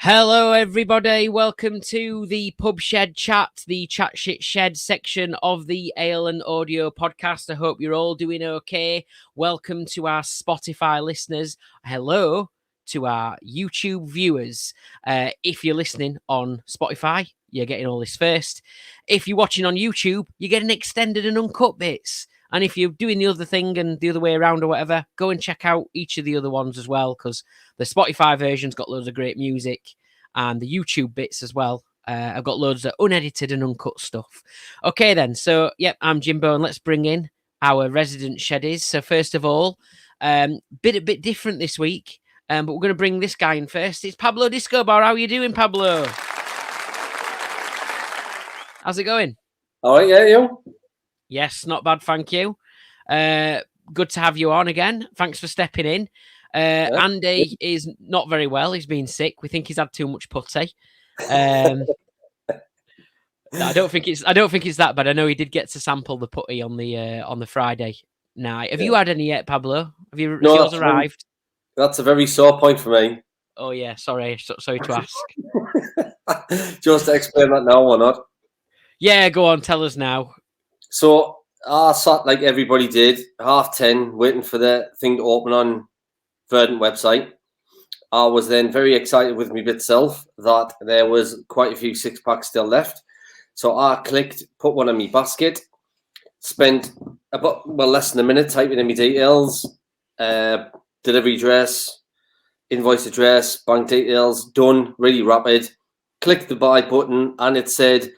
Hello, everybody. Welcome to the Pub Shed Chat, the Chat Shit Shed section of the Ale and Audio podcast. I hope you're all doing okay. Welcome to our Spotify listeners. Hello to our YouTube viewers. If you're listening on Spotify, you're getting all this first. If you're watching on YouTube, you're getting extended and uncut bits. And if you're doing the other thing and the other way around or whatever, go and check out each of the other ones as well, because the Spotify version's got loads of great music and the YouTube bits as well. I've got loads of unedited and uncut stuff. Okay, then. So, yep, I'm Jimbo, and let's bring in our resident Sheddies. So, first of all, a bit different this week, but we're going to bring this guy in first. It's Pablo Disco Bar. How are you doing, Pablo? How's it going? All right, yeah, you? Yes, not bad, thank you. Good to have you on again. Thanks for stepping in. Andy is not very well. He's been sick. We think he's had too much putty. I don't think it's that bad. I know he did get to sample the putty on the Friday night. Have you had any yet, Pablo? Have yours arrived? That's a very sore point for me. Oh yeah, sorry to ask. Just to explain that now or not? Yeah, go on, tell us now. So I sat like everybody did, 10:30, waiting for the thing to open on Verdant website. I was then very excited with my bit self that there was quite a few 6-packs still left. So I clicked, put one in my basket, spent about less than a minute typing in my details, delivery address, invoice address, bank details, done, really rapid. Clicked the buy button and it said,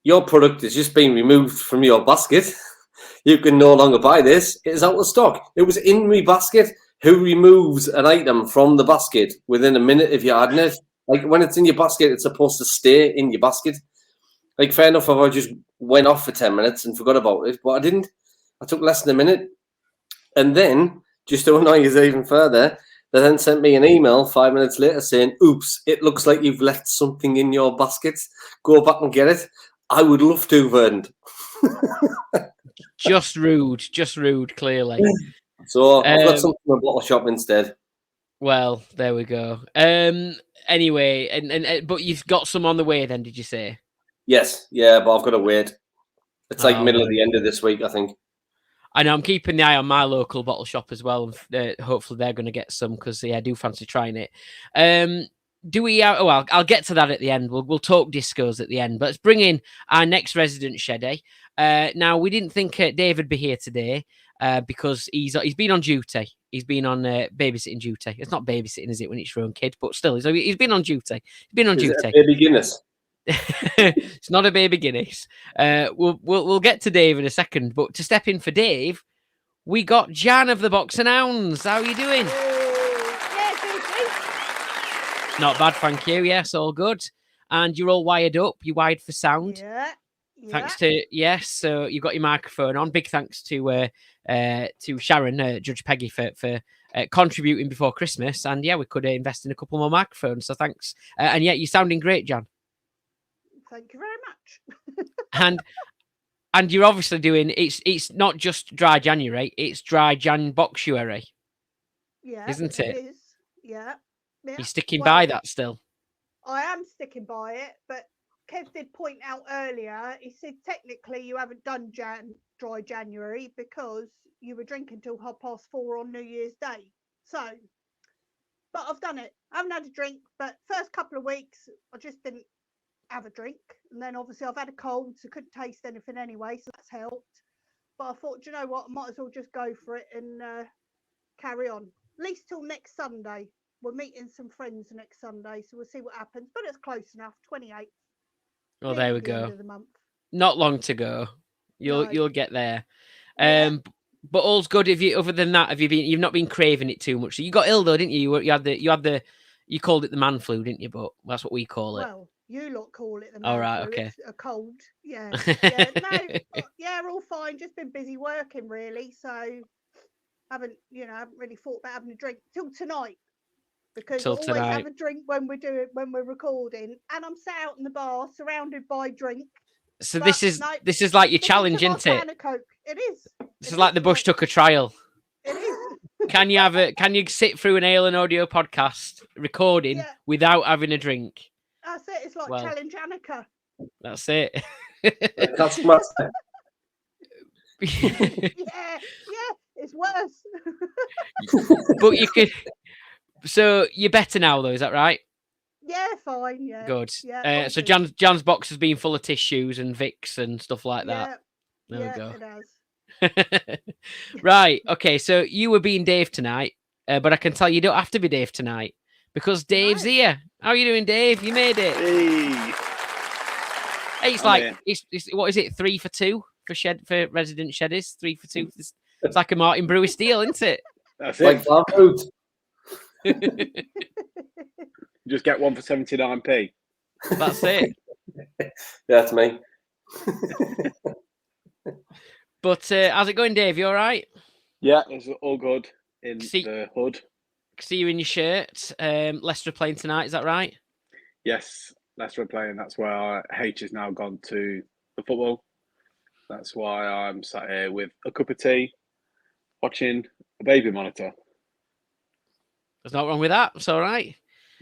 your product has just been removed from your basket. You can no longer buy this. It is out of stock. It was in my basket. Who removes an item from the basket within a minute if you're adding it? Like, when it's in your basket, it's supposed to stay in your basket. Like, fair enough if I just went off for 10 minutes and forgot about it, but I didn't. I took less than a minute. And then, just to annoy you even further, they then sent me an email 5 minutes later saying, oops, it looks like you've left something in your basket. Go back and get it. I would love to, Verdant. Just rude, clearly. So I've got something in a bottle shop instead. Well, there we go. Anyway, and but you've got some on the way then, did you say? Yes, yeah, but I've got to wait. It's like middle of the end of this week, I think. I know, I'm keeping the eye on my local bottle shop as well. Hopefully they're going to get some because I do fancy trying it. I'll get to that at the end. We'll talk discos at the end. But let's bring in our next resident, Sheddie. Now, we didn't think Dave would be here today because he's been on duty. He's been on babysitting duty. It's not babysitting, is it, when it's your own kid? But still, he's been on duty. He's been on duty. It a baby Guinness? It's not a baby Guinness. We'll get to Dave in a second. But to step in for Dave, we got Jan of the Box and Hounds. How are you doing? Not bad, thank you. Yes, all good. And you're all wired up. You're wired for sound. Yeah. Thanks to so you've got your microphone on. Big thanks to Sharon, Judge Peggy, for contributing before Christmas. And yeah, we could invest in a couple more microphones. So thanks. And yeah, you're sounding great, Jan. Thank you very much. and you're obviously doing it's not just Dry January. It's Dry Jan Boxuary. Yeah, isn't it? It is. Yeah. You're sticking by that still? I am sticking by it, but Kev did point out earlier, he said technically you haven't done Dry January because you were drinking till 4:30 on New Year's Day. So, but I've done it. I haven't had a drink, but first couple of weeks I just didn't have a drink. And then obviously I've had a cold, so couldn't taste anything anyway, so that's helped. But I thought, do you know what, I might as well just go for it and carry on. At least till next Sunday. We're meeting some friends next Sunday, so we'll see what happens. But it's close enough, 28th. Oh, there we go. End of the month. Not long to go. You'll get there. Yeah. But all's good. Other than that, you've not been craving it too much? So you got ill though, didn't you? You called it the man flu, didn't you? But that's what we call it. Well, you lot call it the man flu. All right, okay. It's a cold. Yeah. All fine. Just been busy working really, so haven't really thought about having a drink till tonight. Because I always have a drink when we're recording, and I'm sat out in the bar surrounded by drink. So this is like your challenge, isn't it? Can of Coke. It is. This is like the Bush Tucker trial. It is. Can you sit through an Ale and Audio podcast recording without having a drink? That's it. It's like Challenge Annika. That's it. That's master. yeah, it's worse. But you could. So you're better now, though. Is that right? Yeah, fine. Yeah. Good. Yeah. So Jan's box has been full of tissues and Vicks and stuff like that. There we go. It has. Right. Okay. So you were being Dave tonight, but I can tell you don't have to be Dave tonight because Dave's here. How are you doing, Dave? You made it. Hey, it's it's what is it? 3 for 2 for resident Sheddies. 3 for 2. It's like a Martin Brewis deal, isn't it? That's like it. farm food. Just get one for 79p. That's it. That's me. But how's it going, Dave? You all right? Yeah, it's all good in the hood. See you in your shirt. Leicester are playing tonight, is that right? Yes, Leicester are playing. That's why H has now gone to the football. That's why I'm sat here with a cup of tea, watching a baby monitor. There's nothing wrong with that. It's all right.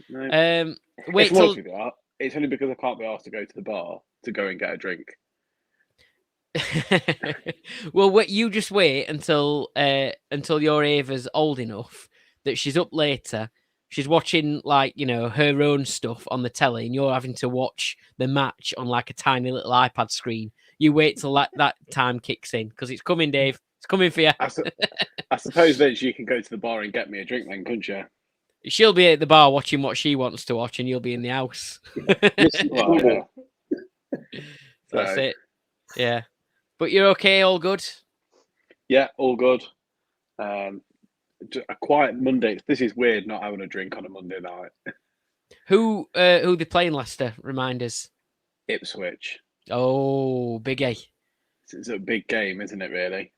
No. Wait till... It's only because I can't be asked to go to the bar to go and get a drink. Well, you just wait until your Ava's old enough that she's up later. She's watching her own stuff on the telly, and you're having to watch the match on like a tiny little iPad screen. You wait till that time kicks in because it's coming, Dave. It's coming for you. I suppose then you can go to the bar and get me a drink, then, couldn't you? She'll be at the bar watching what she wants to watch, and you'll be in the house. Well, yeah. That's it. Yeah. But you're okay, all good? Yeah, all good. A quiet Monday. This is weird not having a drink on a Monday night. Who they playing, Leicester? Remind us. Ipswich. Oh, big A. It's a big game, isn't it, really?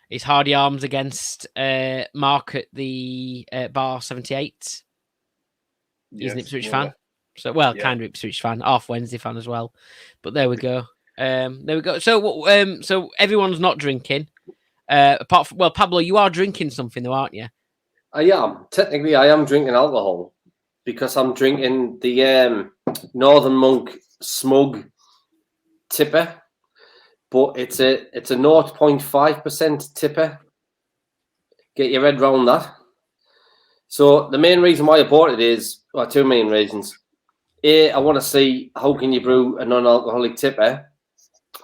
It's Hardy Arms against Mark at the Bar 78. He's an Ipswich fan. So, kind of Ipswich fan, half Wednesday fan as well. But there we go. So everyone's not drinking. Apart from, Pablo, you are drinking something though, aren't you? I am. Technically, I am drinking alcohol because I'm drinking the Northern Monk Smug Tipper, but it's a 0.5% tipper. Get your head round that. So the main reason why I bought it is two main reasons. A, I want to see how can you brew a non-alcoholic tipper.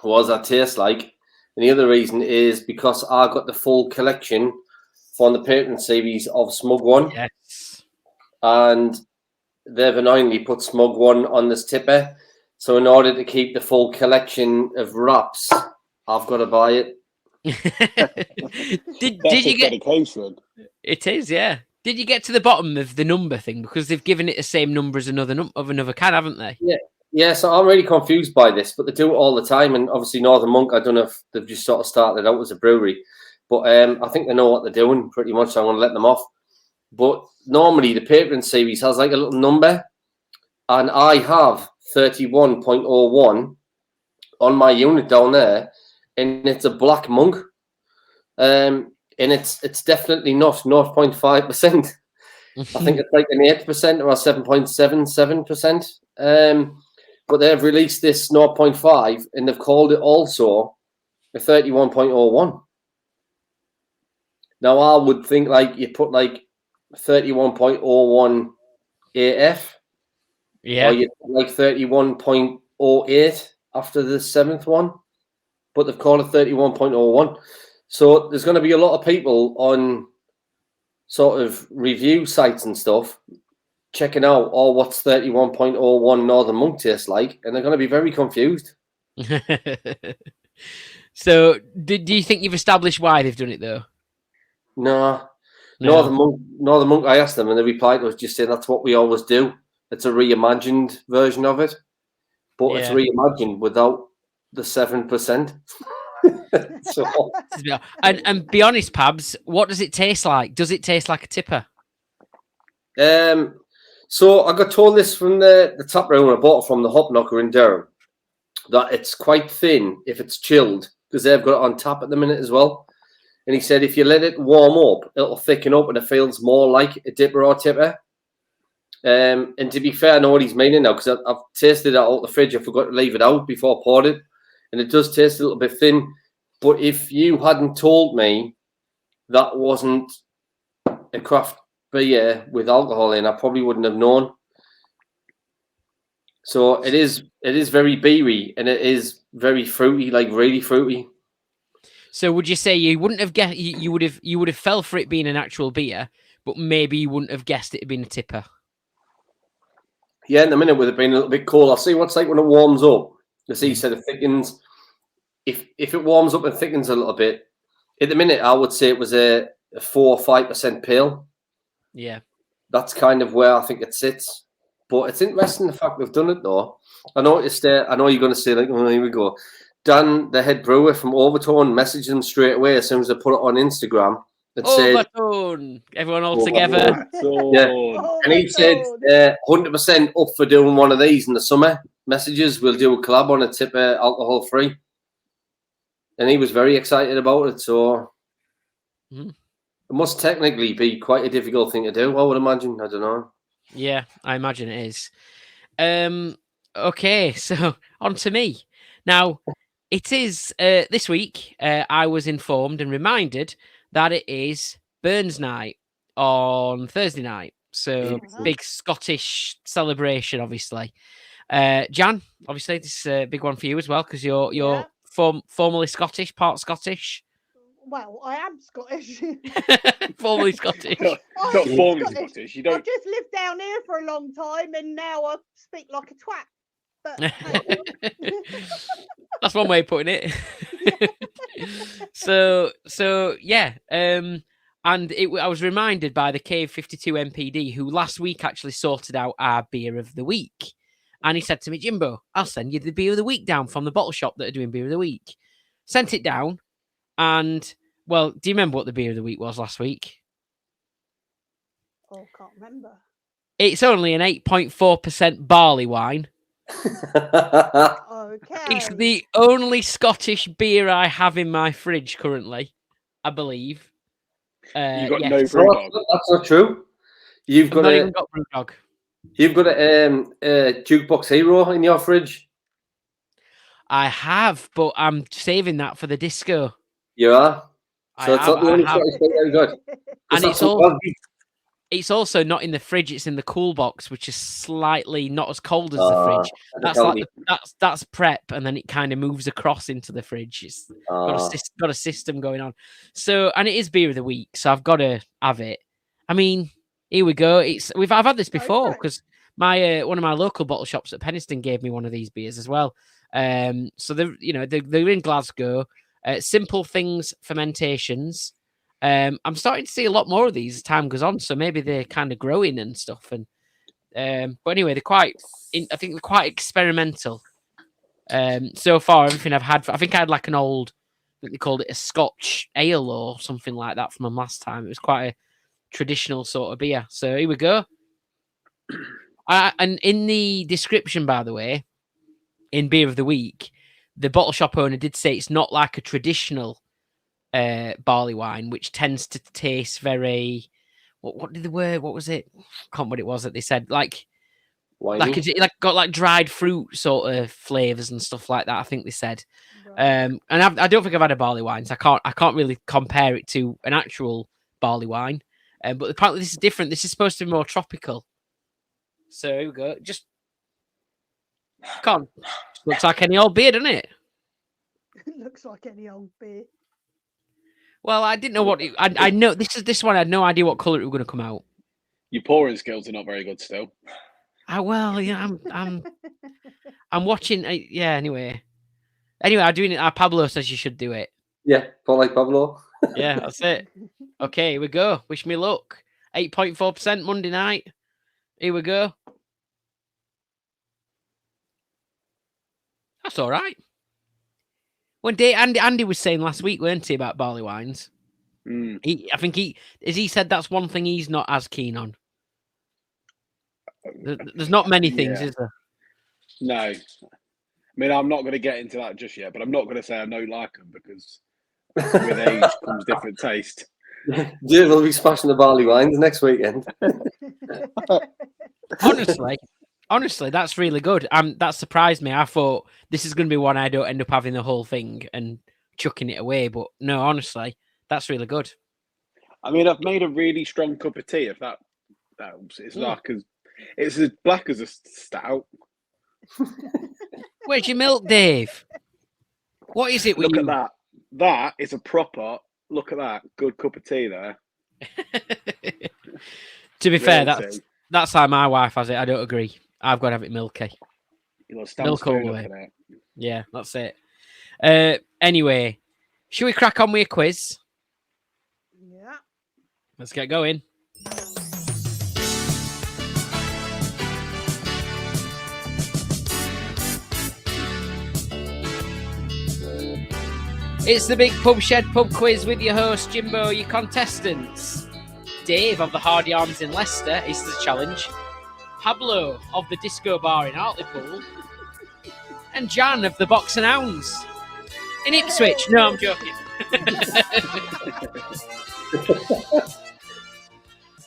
What does that taste like? And the other reason is because I got the full collection from the Patreon series of Smug One. Yes. And they've annoyingly put Smug One on this tipper. So in order to keep the full collection of wraps, I've got to buy it. Did you get dedication? It is, yeah. Did you get to the bottom of the number thing? Because they've given it the same number as another can, haven't they? Yeah, so I'm really confused by this, but they do it all the time. And obviously Northern Monk, I don't know if they've just sort of started out as a brewery, but I think they know what they're doing pretty much. So I'm going to let them off. But normally the Patreon series has like a little number, and I have 31.01 on my unit down there, and it's a black monk. And it's definitely not 0.5%. I think it's like an 8% or a 7.77%. But they've released this 0.5 and they've called it also a 31.01. Now I would think like you put like 31.01 AF. Yeah. Or you put like 31.08 after the seventh one. But they've called it 31.01. So there's going to be a lot of people on sort of review sites and stuff checking out what's 31.01 Northern Monk tastes like, and they're going to be very confused. So do you think you've established why they've done it though? No. Northern Monk, I asked them and they replied to us just saying that's what we always do. It's a reimagined version of it, but it's reimagined without the 7%. So, and be honest, Pabs, what does it taste like? Does it taste like a tipper? So I got told this from the tap room I bought it from the Hop Knocker in Durham, that it's quite thin if it's chilled, because they've got it on tap at the minute as well. And he said if you let it warm up, it'll thicken up and it feels more like a dipper or tipper. And to be fair, I know what he's meaning now because I've tasted it out the fridge. I forgot to leave it out before I poured it. And it does taste a little bit thin. But if you hadn't told me that wasn't a craft beer with alcohol in, I probably wouldn't have known. So it is very beery and it is very fruity, like really fruity. So would you say you wouldn't have guessed? You would have fell for it being an actual beer, but maybe you wouldn't have guessed it had been a tipper. Yeah, in a minute would have been a little bit cold. I'll see what's like when it warms up. As he said, it thickens. If it warms up and thickens a little bit, at the minute I would say it was a 4 or 5% pale. Yeah, that's kind of where I think it sits. But it's interesting the fact we've done it though. I noticed. I know you're going to say like, oh, here we go. Dan, the head brewer from Overtone, messaged them straight away as soon as they put it on Instagram. And said, Overtone, everyone all Overtone. together. Yeah. And he said 100% up for doing one of these in the summer. Messages, we'll do a collab on a tipper alcohol free. And he was very excited about it. So it must technically be quite a difficult thing to do, I would imagine. I don't know. Yeah, I imagine it is. Okay, so on to me. Now, it is this week, I was informed and reminded that it is Burns night on Thursday night. So big Scottish celebration, obviously. Jan, obviously, this is a big one for you as well because you're formerly Scottish, part Scottish. Well, I am Scottish. Formerly Scottish. Not formerly Scottish. You don't. I've just lived down here for a long time, and now I speak like a twat. But that's one way of putting it. So yeah. And I was reminded by the Cave 52 MPD, who last week actually sorted out our beer of the week. And he said to me, Jimbo, I'll send you the beer of the week down from the bottle shop that are doing beer of the week. Sent it down. And, well, do you remember what the beer of the week was last week? Oh, can't remember. It's only an 8.4% barley wine. Okay. It's the only Scottish beer I have in my fridge currently, I believe. You've got no Brewdog. That's not true. You've got not even got Brewdog. You've got a Jukebox Hero in your fridge. I have, but I'm saving that for the disco. You are. So it's not the only Scottish beer I've got. And it's also not in the fridge. It's in the cool box, which is slightly not as cold as the fridge. That's prep, and then it kind of moves across into the fridge. It's got a system going on. So, and it is beer of the week, so I've got to have it. I mean, here we go. I've had this before because my one of my local bottle shops at Penistone gave me one of these beers as well. So they're in Glasgow. Simple Things Fermentations. I'm starting to see a lot more of these as time goes on, so maybe they're kind of growing and stuff. And but anyway, I think they're quite experimental. So far, everything I've had, I think I had like an old, I think they called it a Scotch ale or something like that from them last time. It was quite a traditional sort of beer. So here we go. And in the description, by the way, in Beer of the Week, the bottle shop owner did say it's not like a traditional barley wine, which tends to taste very. What did the word? What was it? I can't remember what it was that they said. Like got like dried fruit sort of flavors and stuff like that. I think they said. Right. And I don't think I've had a barley wine, so I can't really compare it to an actual barley wine. But apparently this is different. This is supposed to be more tropical. So here we go. Just looks like any old beer, doesn't it? It looks like any old beer. Well, I didn't know what I know. This one. I had no idea what color it was going to come out. Your pouring skills are not very good still. Well, yeah, I'm watching. Yeah. Anyway, I'm doing it. Pablo says you should do it. Yeah, like Pablo. Yeah, that's it. Okay, here we go. Wish me luck. 8.4% Monday night. Here we go. That's all right. When Andy was saying last week, weren't he, about barley wines? I think he said that's one thing he's not as keen on. There's not many things, is there? No. I mean, I'm not going to get into that just yet, but I'm not going to say I don't like them because With age comes different taste. Dave will be smashing the barley wines next weekend. Honestly, that's really good. That surprised me. I thought this is going to be one I don't end up having the whole thing and chucking it away. But no, honestly, that's really good. I mean, I've made a really strong cup of tea. If that helps, it's it's as black as a stout. Where's your milk, Dave? What is it with Look you? at that. That is a proper. Look at that. Good cup of tea there. To be fair, Real tea. that's how my wife has it. I don't agree. I've got to have it milky. You know, stand Milk all spoon the up way. in it. Yeah, that's it. Anyway, should we crack on with a quiz? Yeah. Let's get going. It's the big Pub Shed Pub Quiz with your host, Jimbo, your contestants. Dave of the Hardy Arms in Leicester is the challenge. Pablo of the Disco Bar in Hartlepool. And Jan of the Box and Hounds in Ipswich. No, I'm joking.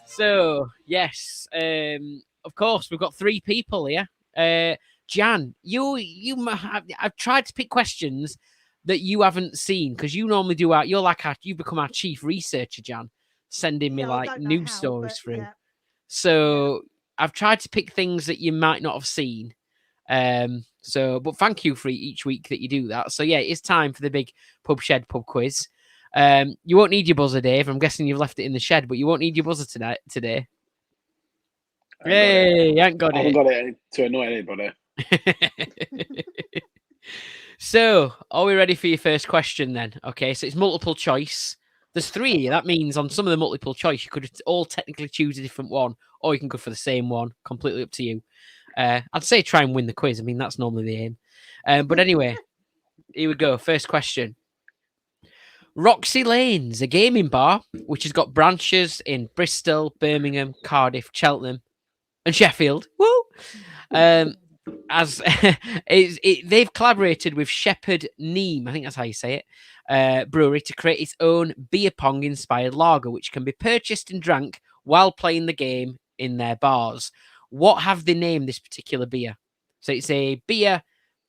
So, yes, of course, we've got 3 people here. Jan, I've tried to pick questions that you haven't seen because you normally do you've become our chief researcher, Jan, sending me news stories through. Yeah. So I've tried to pick things that you might not have seen. But thank you for each week that you do that. So yeah, it's time for the big Pub Shed Pub Quiz. You won't need your buzzer, Dave. I'm guessing you've left it in the shed, but you won't need your buzzer today. Hey, you ain't got it. I haven't got it to annoy anybody. So, are we ready for your first question then? Okay, so it's multiple choice. There's 3. That means on some of the multiple choice, you could all technically choose a different one, or you can go for the same one. Completely up to you. I'd say try and win the quiz. I mean, that's normally the aim. But anyway, here we go. First question. Roxy Lane's a gaming bar which has got branches in Bristol, Birmingham, Cardiff, Cheltenham, and Sheffield. Woo! They've collaborated with Shepherd Neame, I think that's how you say it, brewery to create its own beer pong inspired lager, which can be purchased and drank while playing the game in their bars. What have they named this particular beer? So it's a beer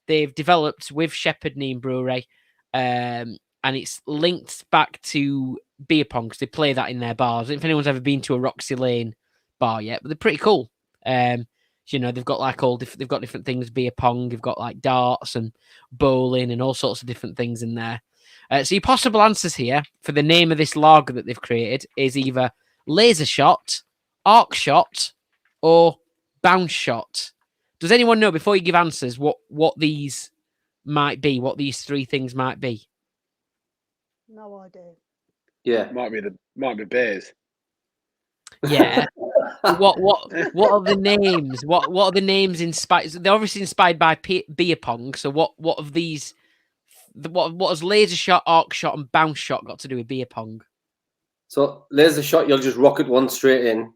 they've developed with Shepherd Neame Brewery, and it's linked back to beer pong because they play that in their bars. I don't know if anyone's ever been to a Roxy Lane bar yet, but they're pretty cool. You know, they've got they've got different things, beer pong, you've got like darts and bowling and all sorts of different things in there. So your possible answers here for the name of this lager that they've created is either laser shot, arc shot, or bounce shot. Does anyone know, before you give answers, what these might be, what these 3 things might be? No idea. Yeah. Might be beers. Yeah. What are the names? What are the names inspired? They're obviously inspired by beer pong. So what of these? What has laser shot, arc shot, and bounce shot got to do with beer pong? So laser shot, you'll just rocket one straight in,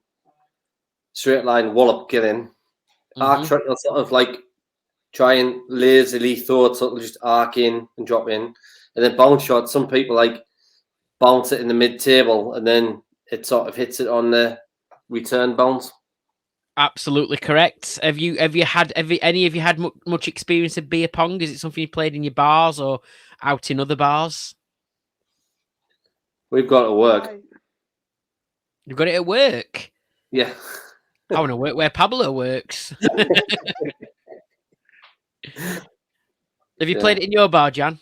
straight line, wallop, get in. Arc shot, you'll sort of like try and lazily throw it, so it'll just arc in and drop in. And then bounce shot, some people like bounce it in the mid table and then it sort of hits it on the return bounce. Absolutely correct. Have any of you had much experience of beer pong? Is it something you played in your bars or out in other bars? We've got to work. No. You've got it at work. Yeah. I want to work where Pablo works. Have you played it in your bar, Jan?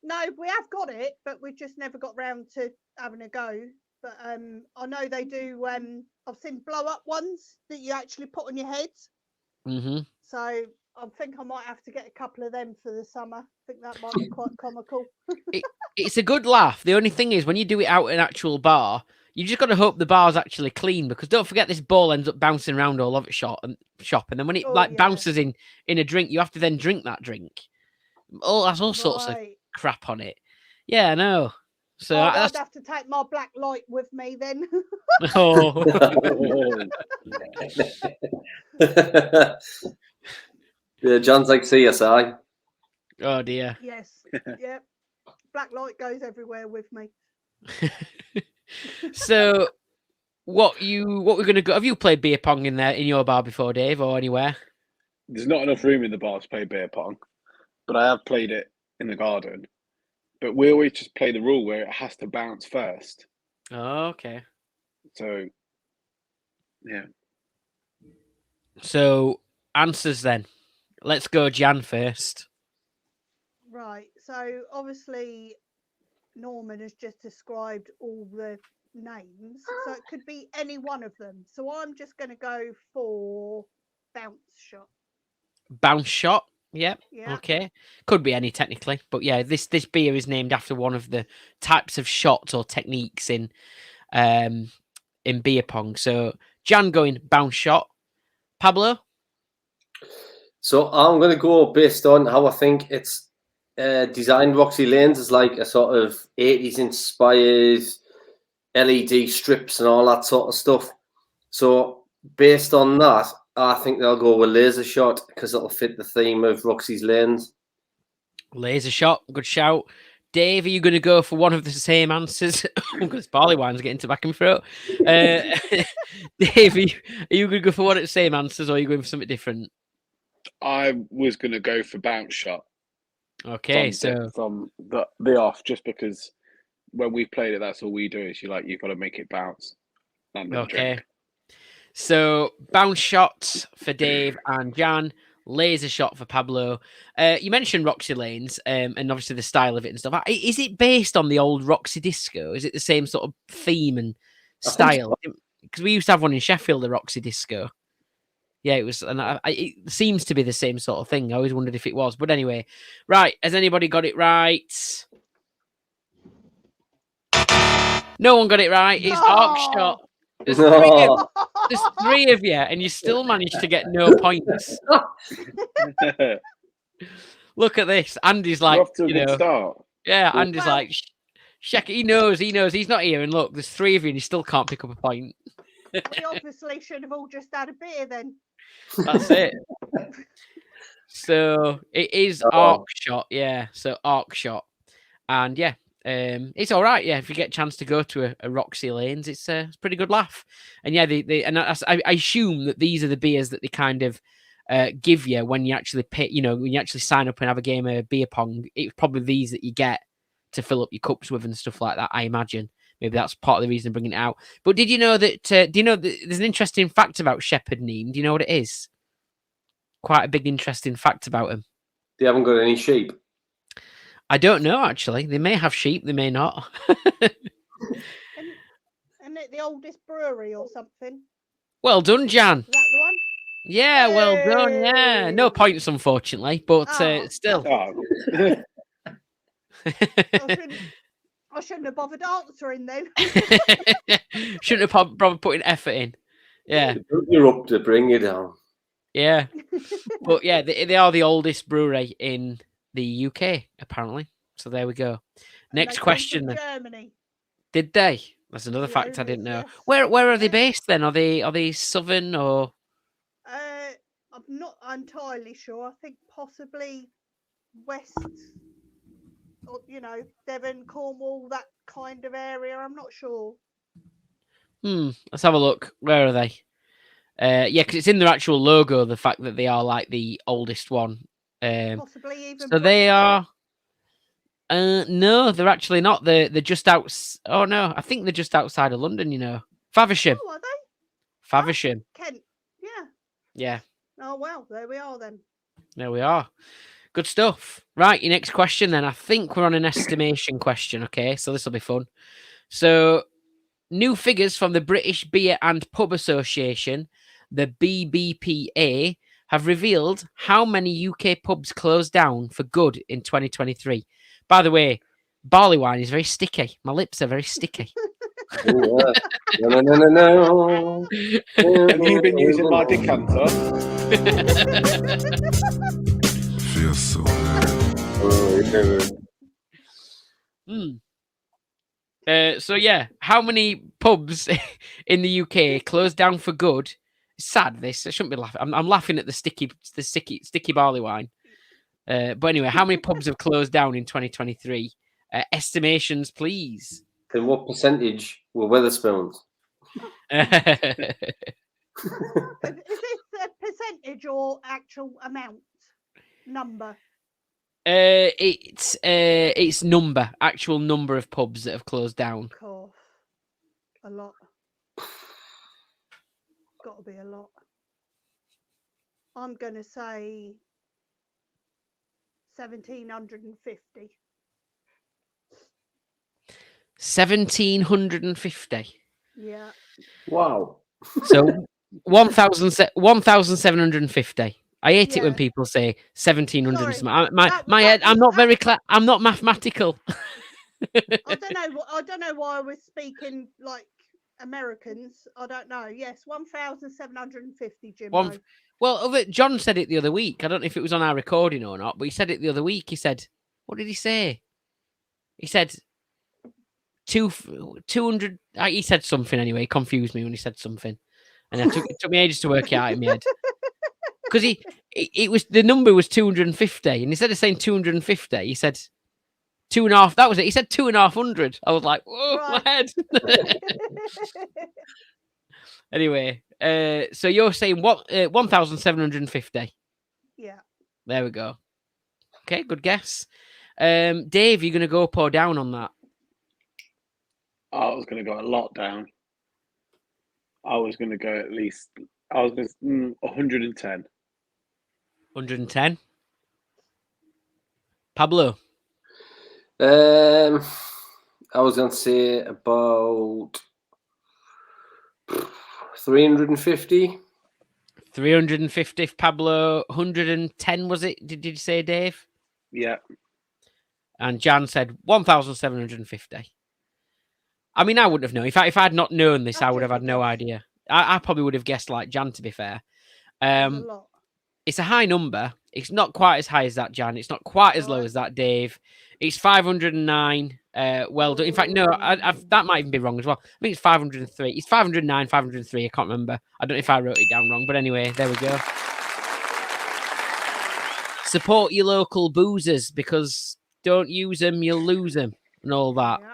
No, we have got it, but we've just never got round to having a go. But I know they do. I've seen blow up ones that you actually put on your head. Mm-hmm. So I think I might have to get a couple of them for the summer. I think that might be quite comical. It's a good laugh. The only thing is, when you do it out in an actual bar, you just got to hope the bar's actually clean, because don't forget this ball ends up bouncing around all over shop, and then when it bounces in a drink, you have to then drink that drink. Oh, that's all sorts of crap on it. Yeah, I know. So I'd have to take my black light with me then. Oh. Yeah, John's like CSI. Oh dear. Yes. Yep. Black light goes everywhere with me. So, what we're gonna go? Have you played beer pong in your bar before, Dave, or anywhere? There's not enough room in the bar to play beer pong, but I have played it in the garden. But we always just play the rule where it has to bounce first. Oh, okay. So, yeah. So, answers then. Let's go Jan first. Right. So obviously, Norman has just described all the names, so it could be any one of them. So I'm just going to go for bounce shot. Bounce shot. Yep. Yeah. Okay. Could be any technically, but yeah, this beer is named after one of the types of shots or techniques in beer pong. So Jan going bounce shot. Pablo. So I'm going to go based on how I think it's designed. Roxy Lanes is like a sort of 80s inspired LED strips and all that sort of stuff. So based on that, I think they'll go with laser shot because it'll fit the theme of Roxy's Lanes. Laser shot. Good shout. Dave, are you going to go for one of the same answers? Because barley wine's getting to back and throat. Dave, are you going to go for one of the same answers, or are you going for something different? I was going to go for bounce shot. Okay, from the off, just because when we've played it, that's all we do is you've got to make it bounce. Okay. So bounce shot for Dave and Jan, laser shot for Pablo. You mentioned Roxy Lanes, and obviously the style of it and stuff. Is it based on the old Roxy Disco? Is it the same sort of theme and style? Because we used to have one in Sheffield, the Roxy Disco. Yeah, it was, and it seems to be the same sort of thing. I always wondered if it was, but anyway, right? Has anybody got it right? No one got it right. It's arc shot. There's three of you, and you still managed to get no points. Look at this. Andy's like, off to a good start. Yeah, Andy's like, check it. He knows. He's not here. And look, there's three of you, and he still can't pick up a point. We obviously should have all just had a beer then. That's it. So it is arc shot. Yeah. So arc shot, and yeah. It's all right, yeah. If you get a chance to go to a Roxy Lanes, it's a pretty good laugh. And yeah, I assume that these are the beers that they kind of give you when you actually pay. When you actually sign up and have a game of beer pong. It's probably these that you get to fill up your cups with and stuff like that. I imagine maybe that's part of the reason bringing it out. But did you know that? There's an interesting fact about Shepherd Neame? Do you know what it is? Quite a big interesting fact about him. They haven't got any sheep. I don't know, actually. They may have sheep, they may not. Isn't it the oldest brewery or something? Well done, Jan. Is that the one? Yeah, well done, yeah. No points, unfortunately, but still. I shouldn't have bothered answering then. Shouldn't have bothered putting effort in. Yeah. You're up to bring you down. Yeah. But yeah, they are the oldest brewery in the UK, apparently. So there we go. Next question. Germany. Did they? That's another fact I didn't know. Yes. Where are they based then? Are they southern or? I'm not entirely sure. I think possibly west, or Devon, Cornwall, that kind of area. I'm not sure. Let's have a look. Where are they? Yeah, because it's in their actual logo. The fact that they are like the oldest one. Possibly even. So they are. No, they're actually not. They're just out. Oh no, I think they're just outside of London. Faversham. Oh, are they? Faversham. Kent. Yeah. Yeah. Oh well, there we are then. There we are. Good stuff. Right, your next question then. I think we're on an estimation question. Okay, so this will be fun. So, new figures from the British Beer and Pub Association, the BBPA, have revealed how many UK pubs closed down for good in 2023. By the way, barley wine is very sticky. My lips are very sticky. No. Have you been using my decanter? Feels so good. So yeah, how many pubs in the UK closed down for good? It's sad. This I shouldn't be laughing. I'm laughing at the sticky barley wine. But anyway, how many pubs have closed down in 2023? Estimations, please. And what percentage were Weatherspoons? Is this a percentage or actual amount? Number? It's actual number of pubs that have closed down. Cough. A lot. Got to be a lot. I'm going to say 1,750. 1,750. Yeah. Wow. So 1,750. I hate it when Yeah. people say 1,700. Sorry. My head. I'm not very. I'm not mathematical. I don't know why I was speaking like Americans. I don't know. Yes, 1,750, Jimbo. Well, John said it the other week. I don't know if it was on our recording or not, but he said it the other week. He said, "What did he say?" He said 200. He said something anyway. He confused me when he said something, and it took me ages to work it out in my head. Because the number was 250, and instead of saying 250, he said 2.5. That was it. He said 2,500. I was like, whoa, Right. my head. Anyway, so you're saying what? 1,750. Yeah. There we go. Okay, good guess. Dave, you going to go up or down on that? I was going to go a lot down. I was going to go at least. I was going to 110. 110. Pablo. I was going to say about 350. 350. Pablo. 110 was it? Did you say, Dave? Yeah. And Jan said 1,750. I mean, I wouldn't have known. If I had not known this, That's I would have just had a no guess. idea. I probably would have guessed like Jan, to be fair. There's a lot. It's a high number. It's not quite as high as that, Jan. It's not quite as low Right. as that, Dave. It's 509. Well done. In fact, no, that might even be wrong as well. I think it's 503. It's 509, 503. I can't remember. I don't know if I wrote it down wrong, but anyway, there we go. Support your local boozers, because don't use them, you'll lose them, and all that. Yeah.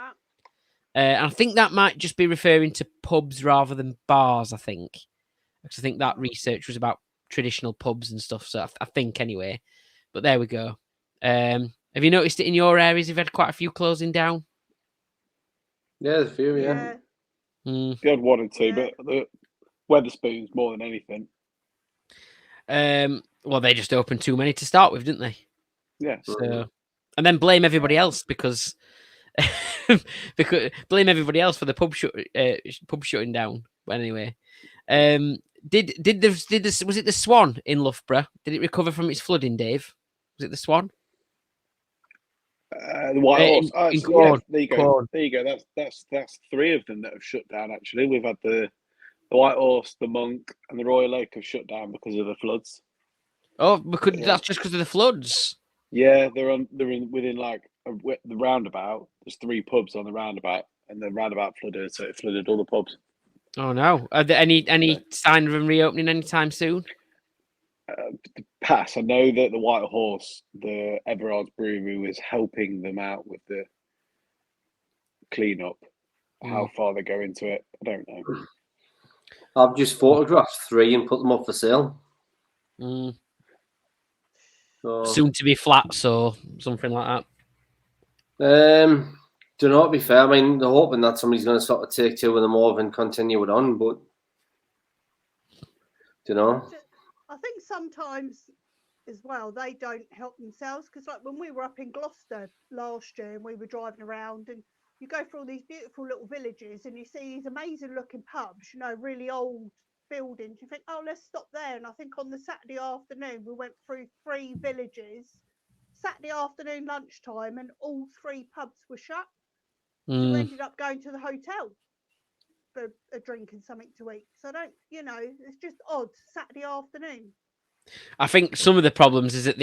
And I think that might just be referring to pubs rather than bars, I think. Because I think that research was about traditional pubs and stuff. So I think anyway. But there we go. Have you noticed it in your areas? You've had quite a few closing down? Yeah, there's a few, Yeah. The odd one or two, Yeah. but the Weatherspoons more than anything. Well, they just opened too many to start with, didn't they? Yeah. So, and then blame everybody else because blame everybody else for the pub shutting down. But anyway, was it the Swan in Loughborough? Did it recover from its flooding, Dave? Was it the Swan? The White Horse. in Yeah, Corn. there you go. Corn. There you go. That's three of them that have shut down. Actually, we've had the White Horse, the Monk, and the Royal Oak have shut down because of the floods. Oh, that's just because of the floods. Yeah, within like the roundabout. There's 3 pubs on the roundabout, and the roundabout flooded, so it flooded all the pubs. Oh no! Are there any sign of them reopening anytime soon? Pass. I know that the White Horse, the Everard's Brewery, was helping them out with the cleanup. How far they go into it, I don't know. I've just photographed 3 and put them up for sale. So, Soon to be flats or something like don't know, to be fair, I mean, they're hoping that somebody's going to sort of take 2 of them over and continue it on, but you know. I think sometimes as well they don't help themselves, because like when we were up in Gloucester last year and we were driving around, and you go through all these beautiful little villages and you see these amazing looking pubs, you know, really old buildings. You think, oh, let's stop there. And I think on the Saturday afternoon we went through 3 villages, Saturday afternoon lunchtime, and all 3 pubs were shut. So we ended up going to the hotel for a drink and something to eat. So it's just odd Saturday afternoon. I think some of the problems is that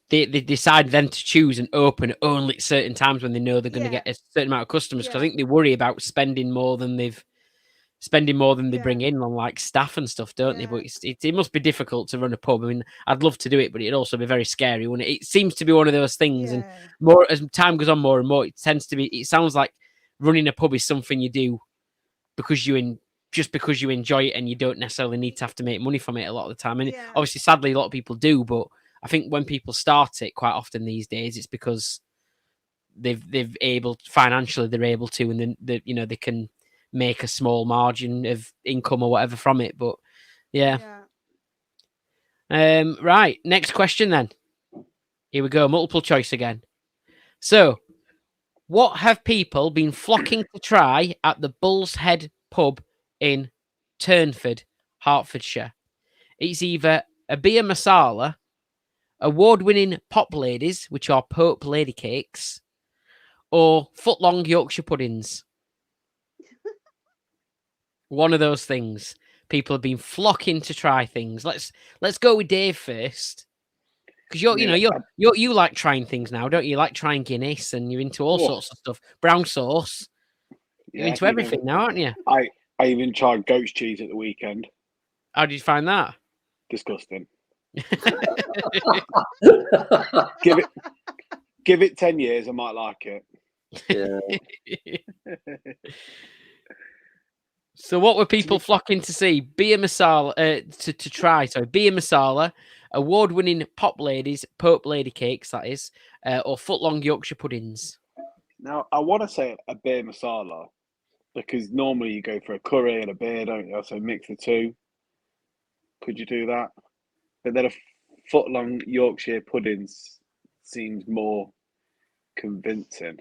they decide then to choose and open only at certain times when they know they're going to get a certain amount of customers. Because I think they worry about spending more than they've spending more than they Yeah. bring in on like staff and stuff, don't they? Yeah. But it must be difficult to run a pub. I mean, I'd love to do it, but it'd also be very scary. When it seems to be one of those things, and Yeah. more as time goes on, more and more, it tends to be. It sounds like running a pub is something you do because just because you enjoy it, and you don't necessarily need to have to make money from it a lot of the time. And Yeah. obviously, sadly, a lot of people do. But I think when people start it, quite often these days, it's because they're able to, and then they can make a small margin of income or whatever from it. But yeah. Right, next question then. Here we go, multiple choice again. So, what have people been flocking to try at the Bull's Head pub in Turnford, Hertfordshire? It's either a beer masala, award-winning pop ladies, which are Pope lady cakes, or foot-long Yorkshire puddings. One of those things. People have been flocking to try things. Let's go with Dave first, because you like trying things now, don't you? You like trying Guinness, and you're into all sorts of stuff. Brown sauce. You're into everything now, aren't you? I even tried goat's cheese at the weekend. How did you find that? Disgusting. Give it 10 years, I might like it. Yeah. So what were people flocking to see? Beer masala, to try. So beer masala, award-winning pop ladies, Pope lady cakes, that is, or foot-long Yorkshire puddings. Now, I want to say a beer masala, because normally you go for a curry and a beer, don't you? So mix the two. Could you do that? But then a foot-long Yorkshire puddings seems more convincing.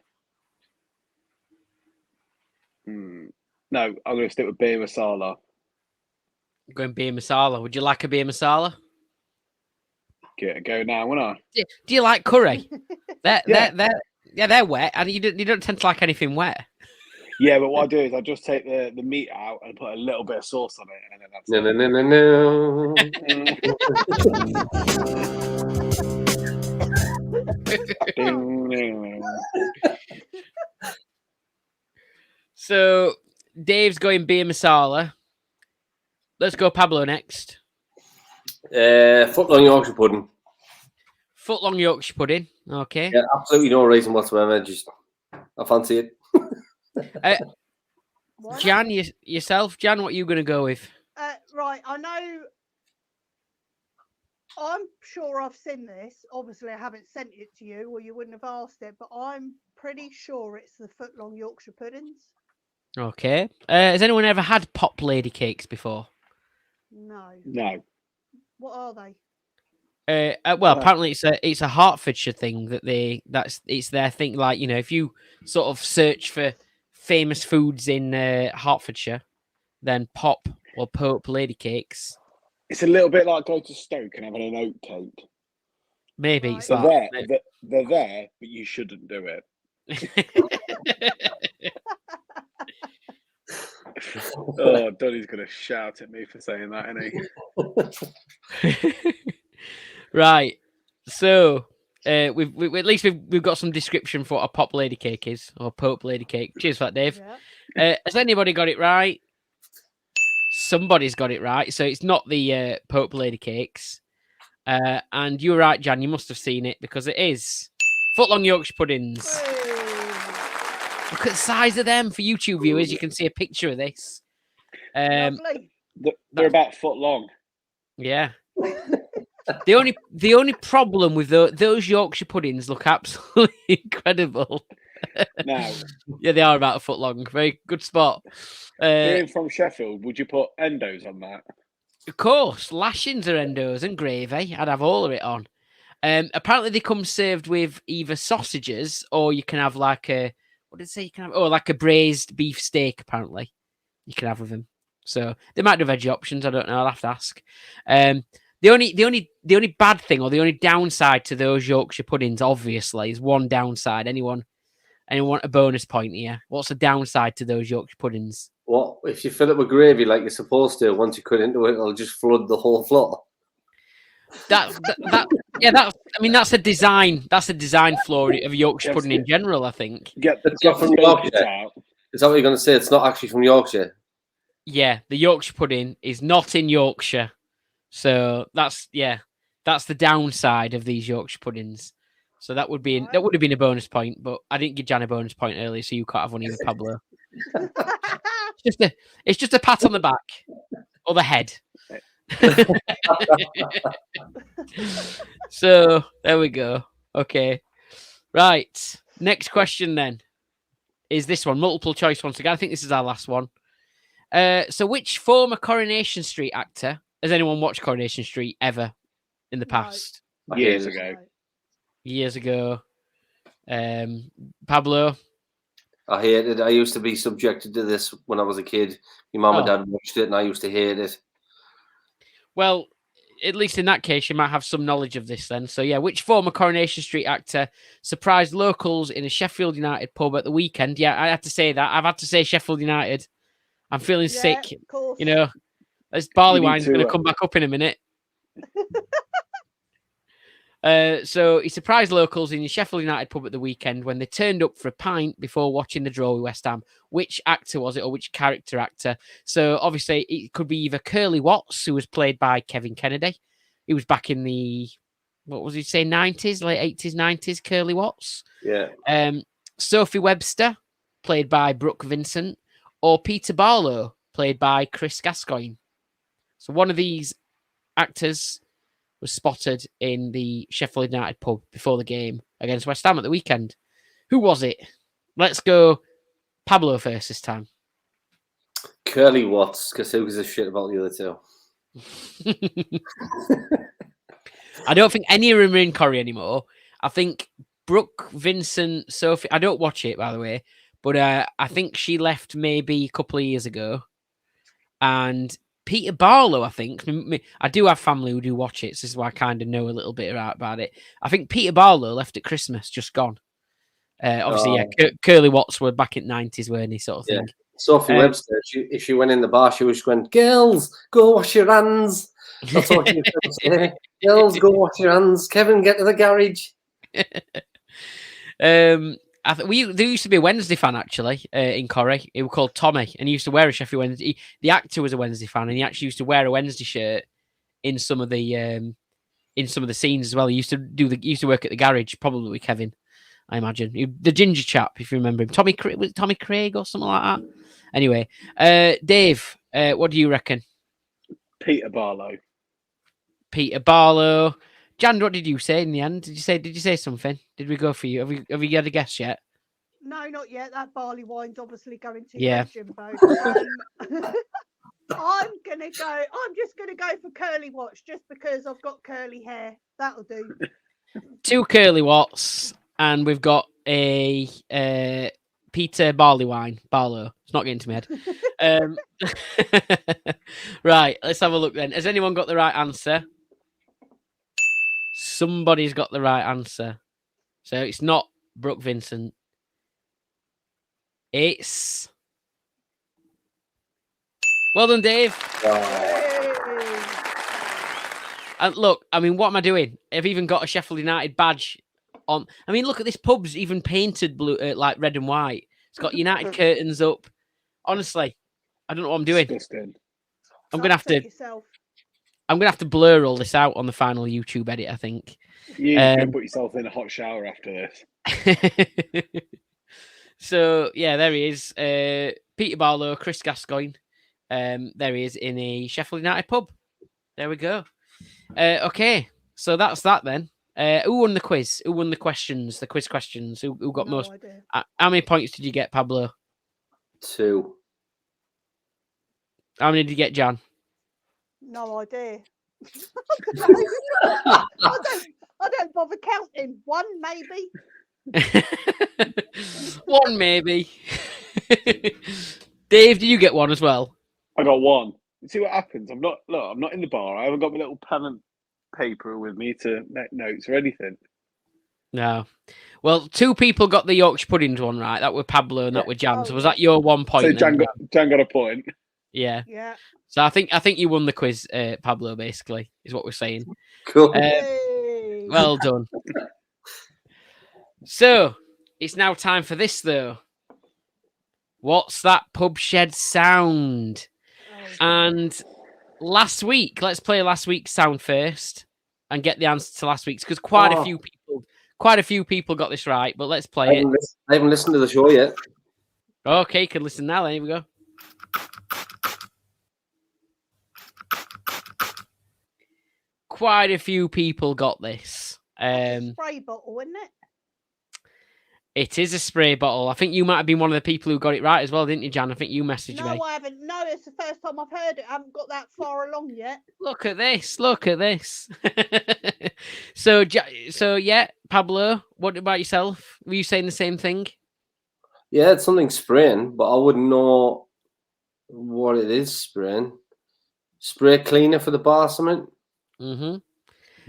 No, I'm going to stick with beer masala. Going beer masala. Would you like a beer masala? Give it a go now, wouldn't I? Do you like curry? Yeah. They're wet, and you don't tend to like anything wet. Yeah, but what I do is I just take the meat out and put a little bit of sauce on it, and then that's So Dave's going beer masala. Let's go Pablo next. Foot-long Yorkshire pudding. Foot-long Yorkshire pudding. Okay. Yeah, absolutely no reason whatsoever. Just I fancy it. Jan, yourself, Jan, what are you going to go with? Right, I know. I'm sure I've seen this. Obviously, I haven't sent it to you, or you wouldn't have asked it. But I'm pretty sure it's the foot-long Yorkshire puddings. Okay. Has anyone ever had pop lady cakes before? No. What are they? Well, apparently it's a Hertfordshire thing it's their thing. Like, if you sort of search for famous foods in Hertfordshire, then pop or Pope lady cakes. It's a little bit like going to Stoke and having an oat cake. Maybe Right. it's They're that. there. They're there, but you shouldn't do it. Oh, Donny's going to shout at me for saying that, isn't he? Right. So we've at least we've got some description for what a pop lady cake is, or Pope lady cake. Cheers for that, Dave. Yeah. Has anybody got it right? Somebody's got it right. So it's not the Pope lady cakes. And you're right, Jan. You must have seen it, because it is foot-long Yorkshire puddings. Hey. Look at the size of them. For YouTube viewers, you can see a picture of this. Lovely. They're about a foot long. Yeah. The only problem with those Yorkshire puddings look absolutely incredible. Now, Yeah, they are about a foot long. Very good spot. being from Sheffield, would you put endos on that? Of course, lashings are endos and gravy. I'd have all of it on. Apparently, they come served with either sausages, or you can have like a what did it say? You can have like a braised beef steak. Apparently, you can have with them. So they might do veggie options. I don't know. I'll have to ask. The only bad thing, or the only downside to those Yorkshire puddings, obviously, is one downside. Anyone want a bonus point here? What's the downside to those Yorkshire puddings? What if you fill it with gravy like you're supposed to? Once you cut into it, it'll just flood the whole floor. That's a design. That's a design flaw of Yorkshire pudding in general, I think. It's not from Yorkshire. Is that what you're going to say? It's not actually from Yorkshire. Yeah, the Yorkshire pudding is not in Yorkshire. So that's the downside of these Yorkshire puddings. So that would be that would have been a bonus point, but I didn't give Jan a bonus point earlier, so you can't have one either, Pablo. It's just a pat on the back or the head. So there we go. Okay, right. Next question then is this one, multiple choice once again. I think this is our last one. So which former Coronation Street actor has anyone watched Coronation Street ever in the past? Years ago. Years ago. Pablo. I hated it. I used to be subjected to this when I was a kid. My mum and dad watched it, and I used to hate it. Well, at least in that case, you might have some knowledge of this then. So, yeah, which former Coronation Street actor surprised locals in a Sheffield United pub at the weekend? Yeah, I had to say that. I've had to say Sheffield United. I'm feeling sick. Of course. You know, this barley wine's going to come back up in a minute. So he surprised locals in the Sheffield United pub at the weekend when they turned up for a pint before watching the draw with West Ham. Which actor was it, or which character actor? So obviously it could be either Curly Watts, who was played by Kevin Kennedy. He was back in the, what was he say, 90s, late 80s, 90s, Curly Watts. Yeah. Sophie Webster, played by Brooke Vincent, or Peter Barlow, played by Chris Gascoigne. So one of these actors was spotted in the Sheffield United pub before the game against West Ham at the weekend. Who was it? Let's go Pablo first this time. Curly Watts, because who gives a shit about the other two? I don't think any of them are in Corrie anymore. I think Brooke, Vincent, Sophie... I don't watch it, by the way, but I think she left maybe a couple of years ago. And Peter Barlow, I think. I do have family who do watch it, so this is why I kind of know a little bit about it. I think Peter Barlow left at Christmas, just gone. Obviously, Curly Watts were back in the 90s, weren't he, sort of thing. Yeah. Sophie Webster, if she went in the bar, she was going, "Girls, go wash your hands." That's what she was saying. "Girls, go wash your hands. Kevin, get to the garage." There used to be a Wednesday fan actually in Corrie. He was called Tommy, and he used to wear a Sheffield Wednesday. The actor was a Wednesday fan, and he actually used to wear a Wednesday shirt in some of the scenes as well. He used to work at the garage, probably with Kevin, I imagine. The ginger chap, if you remember him, was it Tommy Craig or something like that. Anyway, Dave, what do you reckon? Peter Barlow. Peter Barlow. Jan, what did you say in the end? Did you say something? Did we go for you? Have we got a guess yet? No, not yet. That barley wine's obviously going to Jimbo. I'm just gonna go for Curly Watts just because I've got curly hair. That'll do. 2 Curly Watts, and we've got a Peter Barlow. It's not getting to my head. Right, let's have a look then. Has anyone got the right answer? Somebody's got the right answer. So it's not Brooke Vincent. It's... Well done, Dave. And look, I mean, what am I doing? I've even got a Sheffield United badge on. I mean, look at this pub's even painted blue, like red and white. It's got United curtains up. Honestly, I don't know what I'm doing. Disgusting. I'm gonna have to blur all this out on the final YouTube edit, I think. You can put yourself in a hot shower after this. So yeah, there he is. Peter Barlow, Chris Gascoigne. There he is in a Sheffield United pub. There we go. Okay, so that's that then. Who won the quiz? Who won the questions? The quiz questions? Who got most? How many points did you get, Pablo? 2. How many did you get, Jan? No idea. I don't bother counting. 1 maybe. 1 maybe. Dave, did you get 1 as well? I got 1. You see what happens? I'm not in the bar. I haven't got my little pen and paper with me to make notes or anything. No. Well, 2 people got the Yorkshire puddings one right. That were Pablo and that were Jan. So was that your 1 point? So Jan got a point. Yeah. Yeah. So I think you won the quiz, Pablo, basically, is what we're saying. Cool. Well done. So it's now time for this, though. What's that pub shed sound? And last week, let's play last week's sound first and get the answer to last week's, because quite a few people got this right. But let's play it. I haven't listened to the show yet. Okay, you can listen now. Then here we go. Quite a few people got this. Spray bottle, isn't it? It is a spray bottle. I think you might have been one of the people who got it right as well, didn't you, Jan? I think you messaged me. No, I haven't. No, it's the first time I've heard it. I haven't got that far along yet. Look at this. Look at this. So yeah, Pablo, what about yourself? Were you saying the same thing? Yeah, it's something spraying, but I wouldn't know what it is spraying. Spray cleaner for the bar cement? Mm-hmm.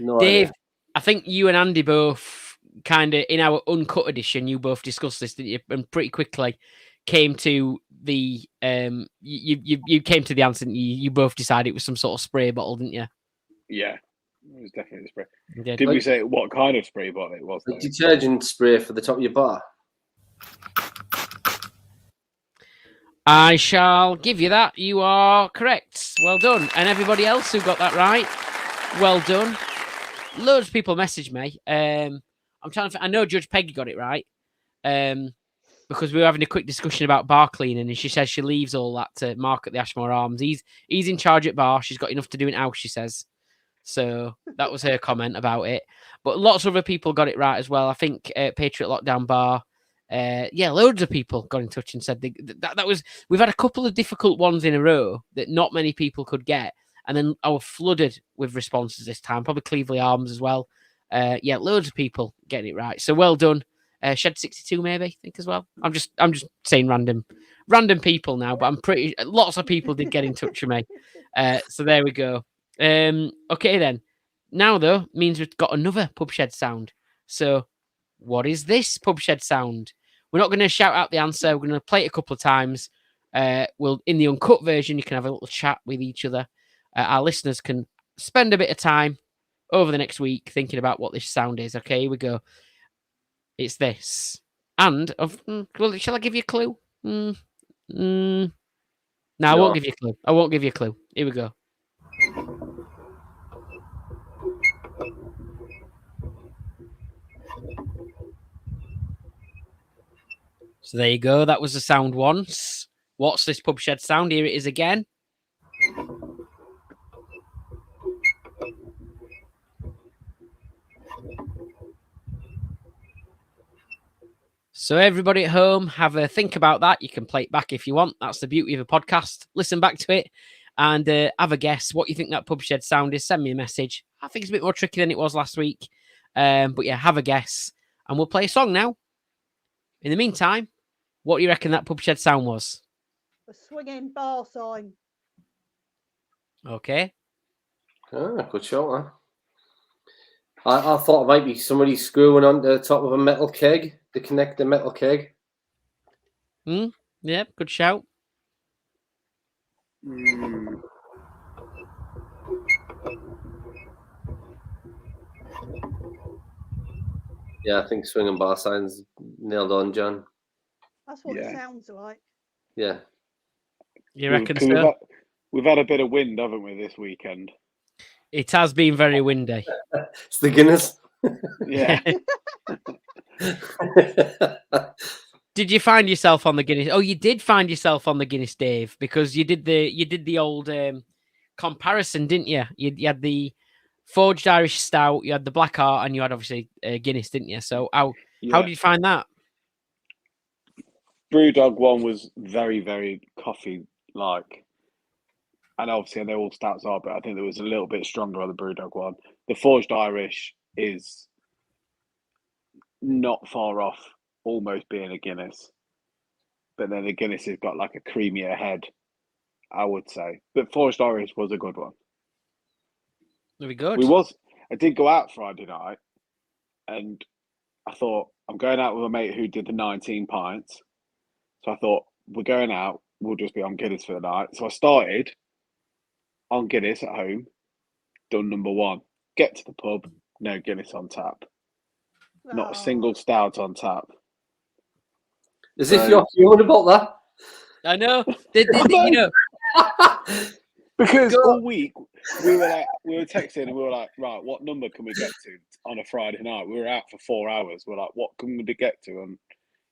No Dave, idea. I think you and Andy both kind of, in our Uncut edition, you both discussed this, didn't you? And pretty quickly came to the you came to the answer, and you both decided it was some sort of spray bottle, didn't you? Yeah, it was definitely a spray. Yeah. Did we say what kind of spray bottle it was? Like detergent spray for the top of your bar. I shall give you that. You are correct. Well done. And everybody else who got that right, well done. Loads of people messaged me. I'm trying to think, I know Judge Peggy got it right. Because we were having a quick discussion about bar cleaning, and she says she leaves all that to Mark at the Ashmore Arms. He's in charge at bar. She's got enough to do in house, she says. So that was her comment about it. But lots of other people got it right as well. I think Patriot Lockdown Bar. Loads of people got in touch and said that was. We've had a couple of difficult ones in a row that not many people could get, and then I was flooded with responses this time. Probably Cleveland Arms as well. Loads of people getting it right. So well done. Shed 62 maybe, I think as well. I'm just saying random people now, but I'm pretty. Lots of people did get in touch with me. So there we go. Okay then. Now though means we've got another pub shed sound. So what is this pub shed sound? We're not going to shout out the answer. We're going to play it a couple of times. We'll in the uncut version, you can have a little chat with each other. Our listeners can spend a bit of time over the next week thinking about what this sound is. Okay, here we go. It's this. And shall I give you a clue? No, I won't give you a clue. I won't give you a clue. Here we go. So there you go. That was the sound once. What's this pub shed sound? Here it is again. So everybody at home, have a think about that. You can play it back if you want. That's the beauty of a podcast. Listen back to it and have a guess what you think that pub shed sound is. Send me a message. I think it's a bit more tricky than it was last week. But yeah, have a guess. And we'll play a song now. In the meantime, what do you reckon that pub shed sound was? A swinging bar sign. Okay. Good show, huh? I thought it might be somebody screwing onto the top of a metal keg to connect the metal keg. Yeah, good shout. Yeah, I think swinging bar signs nailed on, John. That's what it sounds like. Yeah. You reckon so? We've had a bit of wind, haven't we, this weekend? It has been very windy. It's the Guinness. Yeah. Did you find yourself on the Guinness? Oh, you did find yourself on the Guinness, Dave, because you did the old comparison, didn't you? You had the forged Irish stout, you had the black art, and you had obviously Guinness, didn't you? So how did you find that? Brewdog one was very, very coffee-like. And obviously, I know all stouts are, but I think it was a little bit stronger on the Brewdog one. The Forged Irish is not far off almost being a Guinness. But then the Guinness has got like a creamier head, I would say. But Forged Irish was a good one. Very good. I did go out Friday night, and I thought, I'm going out with a mate who did the 19 pints. So I thought, we're going out, we'll just be on Guinness for the night. So I started on Guinness at home, done number one. Get to the pub, no Guinness on tap. Not a single stout on tap. As if you're human about that. I know. You know, Because Go- all week we were texting and we were like, right, what number can we get to on a Friday night? We were out for 4 hours. We're like, what can we get to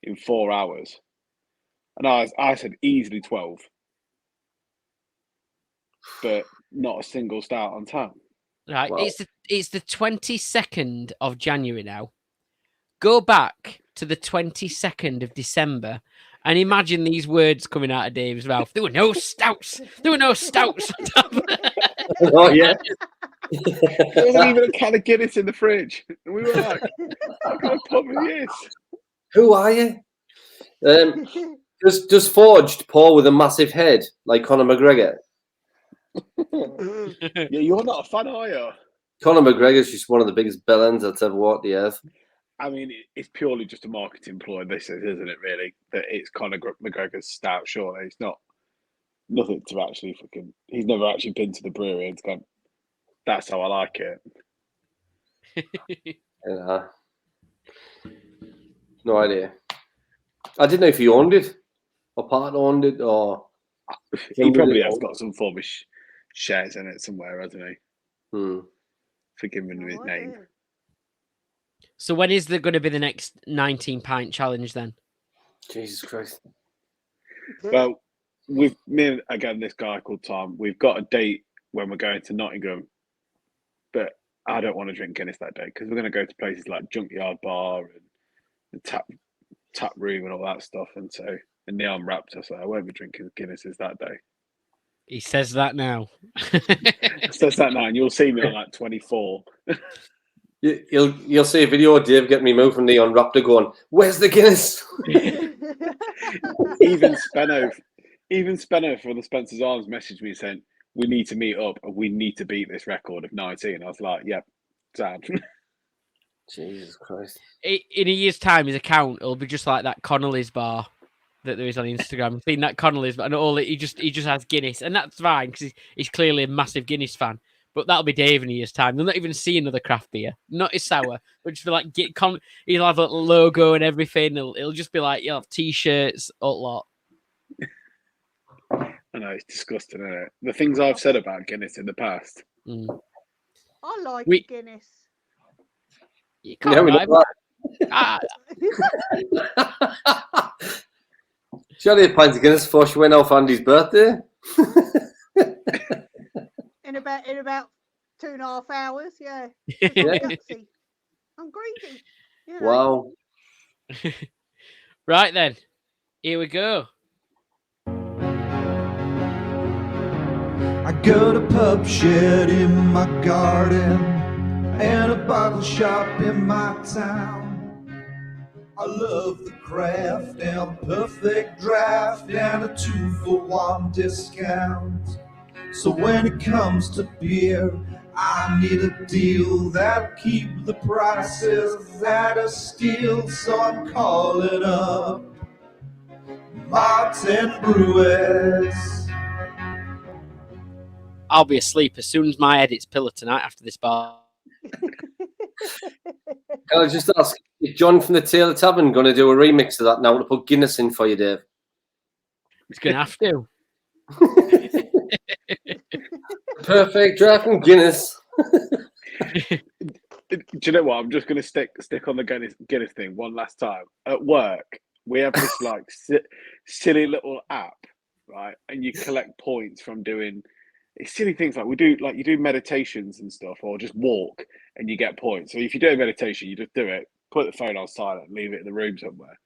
in 4 hours? And I said easily 12, but not a single start on tap. Right, Well. it's the 22nd of January now. Go back to the 22nd of December and imagine these words coming out of Dave's mouth. There were no stouts. There were no stouts. Oh yeah. There wasn't even a can of Guinness in the fridge. And we were like, what kind of pub is this? Who are you? Does Forged pour with a massive head like Conor McGregor? Yeah, you're not a fan, are you? Conor McGregor's just one of the biggest bellends that's ever walked the earth. I mean, it's purely just a marketing ploy, this is, isn't it, really? That it's Conor McGregor's stout, surely. It's not nothing to actually fucking... He's never actually been to the brewery and gone, that's how I like it. No idea. I didn't know if he owned it, or part owned it, or... He probably has got some form of shares in it somewhere, hasn't he? Forgive him his name. So when is there going to be the next 19-pint challenge then? Jesus Christ. Well, with me and, again, this guy called Tom, we've got a date when we're going to Nottingham, but I don't want to drink Guinness that day because we're going to go to places like Junkyard Bar and the tap room and all that stuff. And the arm wrapped us, so I won't be drinking Guinnesses that day. He says that now. Says that now, and you'll see me on like 24. You'll see a video of Dave getting me moved from the Unwrapped going, where's the Guinness? Even Spenno from the Spencer's Arms messaged me saying, we need to meet up and we need to beat this record of 19. I was like, yep, sad. Jesus Christ. In a year's time, his account will be just like that Connolly's bar that there is on Instagram. I've seen that Connolly's, but he just has Guinness, and that's fine because he's clearly a massive Guinness fan. But that'll be Dave in a year's time. They'll not even see another craft beer, not his sour, but just be like he'll have a logo and everything. It'll just be like you'll have t-shirts, a lot. I know, it's disgusting, isn't it? The things I've said about Guinness in the past. I like Guinness. You can't She had a pint of Guinness before she went off Andy's birthday. In about 2.5 hours, yeah. I'm greedy. You know. Wow. Right then, here we go. I got a pub shed in my garden and a bottle shop in my town. I love the craft and perfect draft and a 2-for-1 discount. So when it comes to beer, I need a deal that'll keep the prices at a steal. So I'm calling up Martin Brewis. I'll be asleep as soon as my edit's pillar tonight after this bar. Can I just ask, is John from the Taylor Tavern going to do a remix of that now to put Guinness in for you, Dave? He's going to have to. Perfect draft from Guinness. Do you know what? I'm just going to stick on the Guinness thing one last time. At work, we have this like silly little app, right? And you collect points from doing silly things like you do meditations and stuff, or just walk and you get points. So if you do a meditation, you just do it, put the phone on silent, leave it in the room somewhere,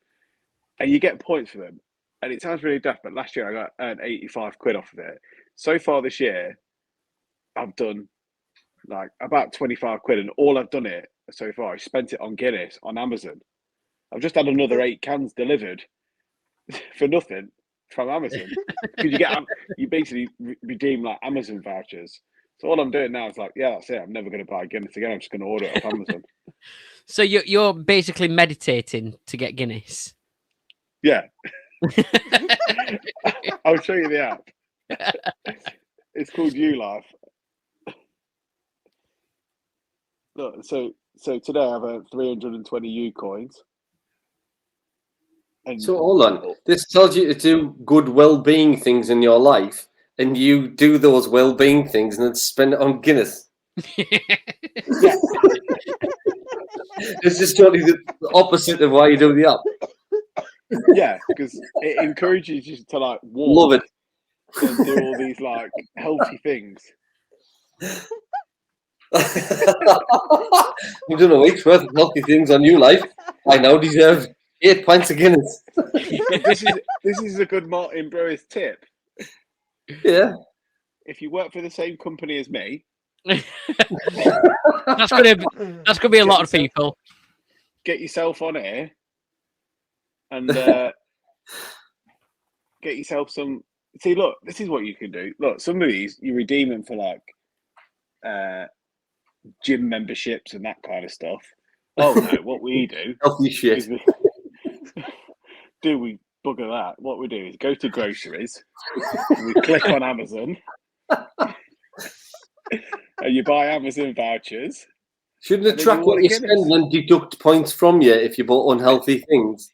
and you get points for them. And it sounds really daft, but last year I earned 85 quid off of it. So far this year, I've done like about 25 quid, and all I've done it so far, I spent it on Guinness on Amazon. I've just had another 8 cans delivered for nothing from Amazon, because you basically redeem like Amazon vouchers. So all I'm doing now is like, yeah, that's it. I'm never going to buy Guinness again. I'm just going to order it off Amazon. So you're basically meditating to get Guinness. Yeah. I'll show you the app. It's called YouLife. Look, so today I have 320 U coins. And so hold on. This tells you to do good well-being things in your life, and you do those well-being things and then spend it on Guinness. It's just totally the opposite of why you do the app. Yeah, because it encourages you to like walk Love it. and do all these like healthy things. I've done a week's worth of healthy things on you, life. I now deserve 8 pints of Guinness. This is a good Martin Brewis tip. Yeah. If you work for the same company as me, That's gonna be a lot of people. get yourself on here and get yourself some. See, look, this is what you can do. Look, some of these you redeem them for like gym memberships and that kind of stuff. Oh no, what we do Healthy shit. is we bugger that. What we do is go to groceries, we click on Amazon, and you buy Amazon vouchers. Shouldn't it then track you what order you Guinness. spend and deduct points from you if you bought unhealthy things?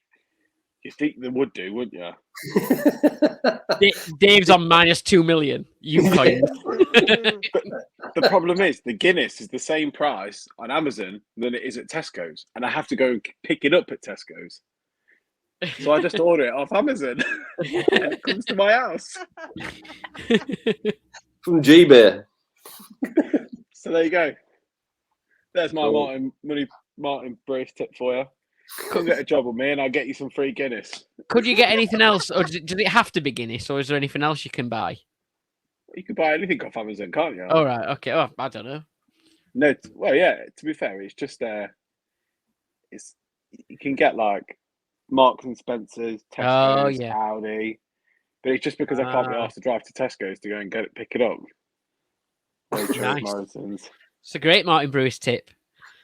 You think they would do, wouldn't you? Dave's on -2 million. You coins. The problem is the Guinness is the same price on Amazon than it is at Tesco's, and I have to go and pick it up at Tesco's. So I just order it off Amazon, and it comes to my house. From G-Bay. So there you go. There's my Cool. Martin Brewis tip for you. Come get a job with me, and I'll get you some free Guinness. Could you get anything else, or does it have to be Guinness, or is there anything else you can buy? You can buy anything off Amazon, can't you? All right, okay. Oh, I don't know. No, well, yeah. To be fair, it's just it's you can get like Marks and Spencers, Tesco's, yeah. Aldi, but it's just because I can't be asked to drive to Tesco's to go and pick it up. Waitrose, Nice. Morrison's. It's a great Martin Brewis tip.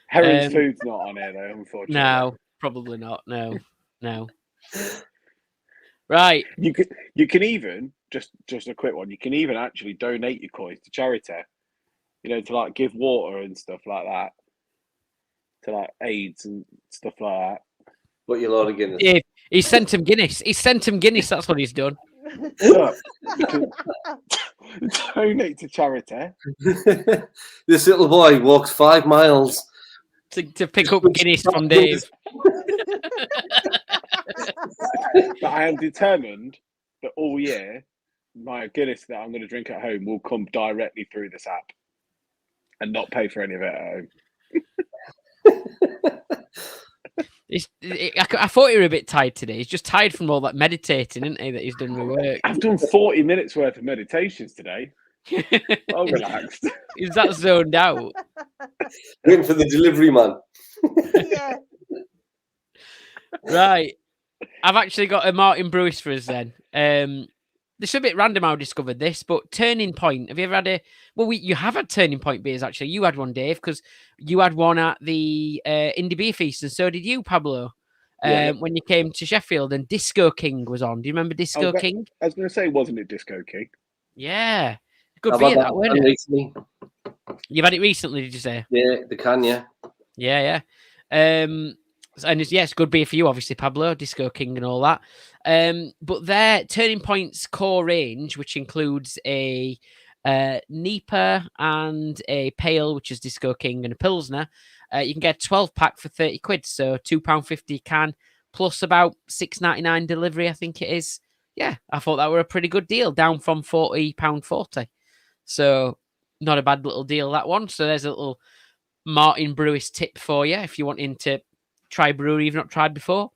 Heron's Food's not on here though, unfortunately. No, probably not. No. Right. You can even just a quick one. You can even actually donate your coins to charity. You know, to like give water and stuff like that, to like AIDS and stuff like that. But you lot of Guinness. Yeah, he sent him Guinness. That's what he's done. Look, you can donate to charity. This little boy walks 5 miles. To pick up Guinness from Dave. But I am determined that all year, my Guinness that I'm going to drink at home will come directly through this app and not pay for any of it at home. I thought you were a bit tired today. He's just tired from all that meditating, isn't he, that he's done with work? I've done 40 minutes worth of meditations today. I'm relaxed. Is that zoned out? Waiting for the delivery man. Yeah. Right. I've actually got a Martin Brewis for us then. This is a bit random how I discovered this, but Turning Point. Have you ever had a... Well, you have had Turning Point beers, actually. You had one, Dave, because you had one at the Indie Beer Feast, and so did you, Pablo, when you came to Sheffield, and Disco King was on. Do you remember Disco King? I was going to say, wasn't it Disco King? Yeah. Good I've beer, had that, wasn't it? recently. You've had it recently, did you say? Yeah, the can, yeah. Yeah. And it's good beer for you, obviously, Pablo, Disco King and all that. But their Turning Point's core range, which includes a Nipah and a Pale, which is Disco King, and a Pilsner, you can get a 12-pack for 30 quid, so £2.50 a can, plus about £6.99 delivery, I think it is. Yeah, I thought that were a pretty good deal, down from £40.40. So not a bad little deal, that one. So there's a little Martin Brewis tip for you if you're wanting to try a brewery you've not tried before.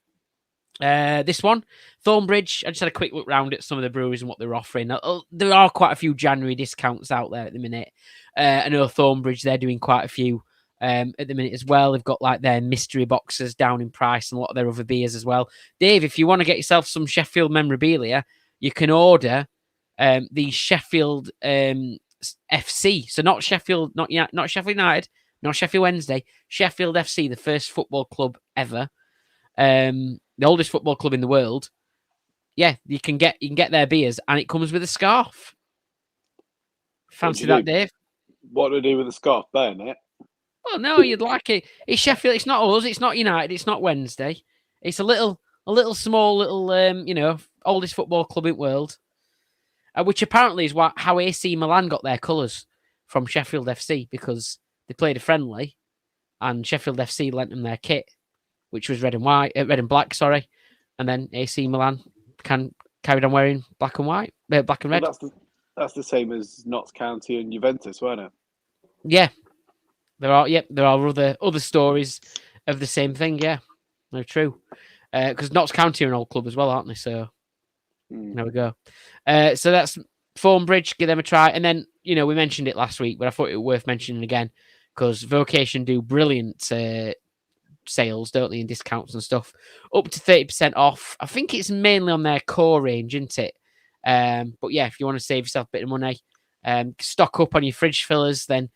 This one, Thornbridge. I just had a quick look round at some of the breweries and what they're offering. There are quite a few January discounts out there at the minute. I know Thornbridge, they're doing quite a few at the minute as well. They've got like their mystery boxes down in price and a lot of their other beers as well. Dave, if you want to get yourself some Sheffield memorabilia, you can order the Sheffield FC. So not Sheffield, not Sheffield United, not Sheffield Wednesday, Sheffield FC, the first football club ever, the oldest football club in the world. Yeah, you can get their beers, and it comes with a scarf. Fancy that, Dave? What do I do with the scarf? Burn it? Oh no, you'd like it. It's Sheffield. It's not us. It's not United. It's not Wednesday. It's a little small, oldest football club in the world. which apparently is how AC Milan got their colours from Sheffield FC, because they played a friendly and Sheffield FC lent them their kit, which was red and black, sorry. And then AC Milan carried on wearing black and white, black and red. Well, that's the same as Notts County and Juventus, weren't it? Yeah, there are other stories of the same thing. Yeah, no, true. Because Notts County are an old club as well, aren't they? So there we go. So that's Thornbridge. Give them a try. And then we mentioned it last week, but I thought it was worth mentioning again because Vocation do brilliant sales, don't they, and discounts and stuff, up to 30% off. I think it's mainly on their core range, isn't it? But yeah, if you want to save yourself a bit of money, stock up on your fridge fillers, then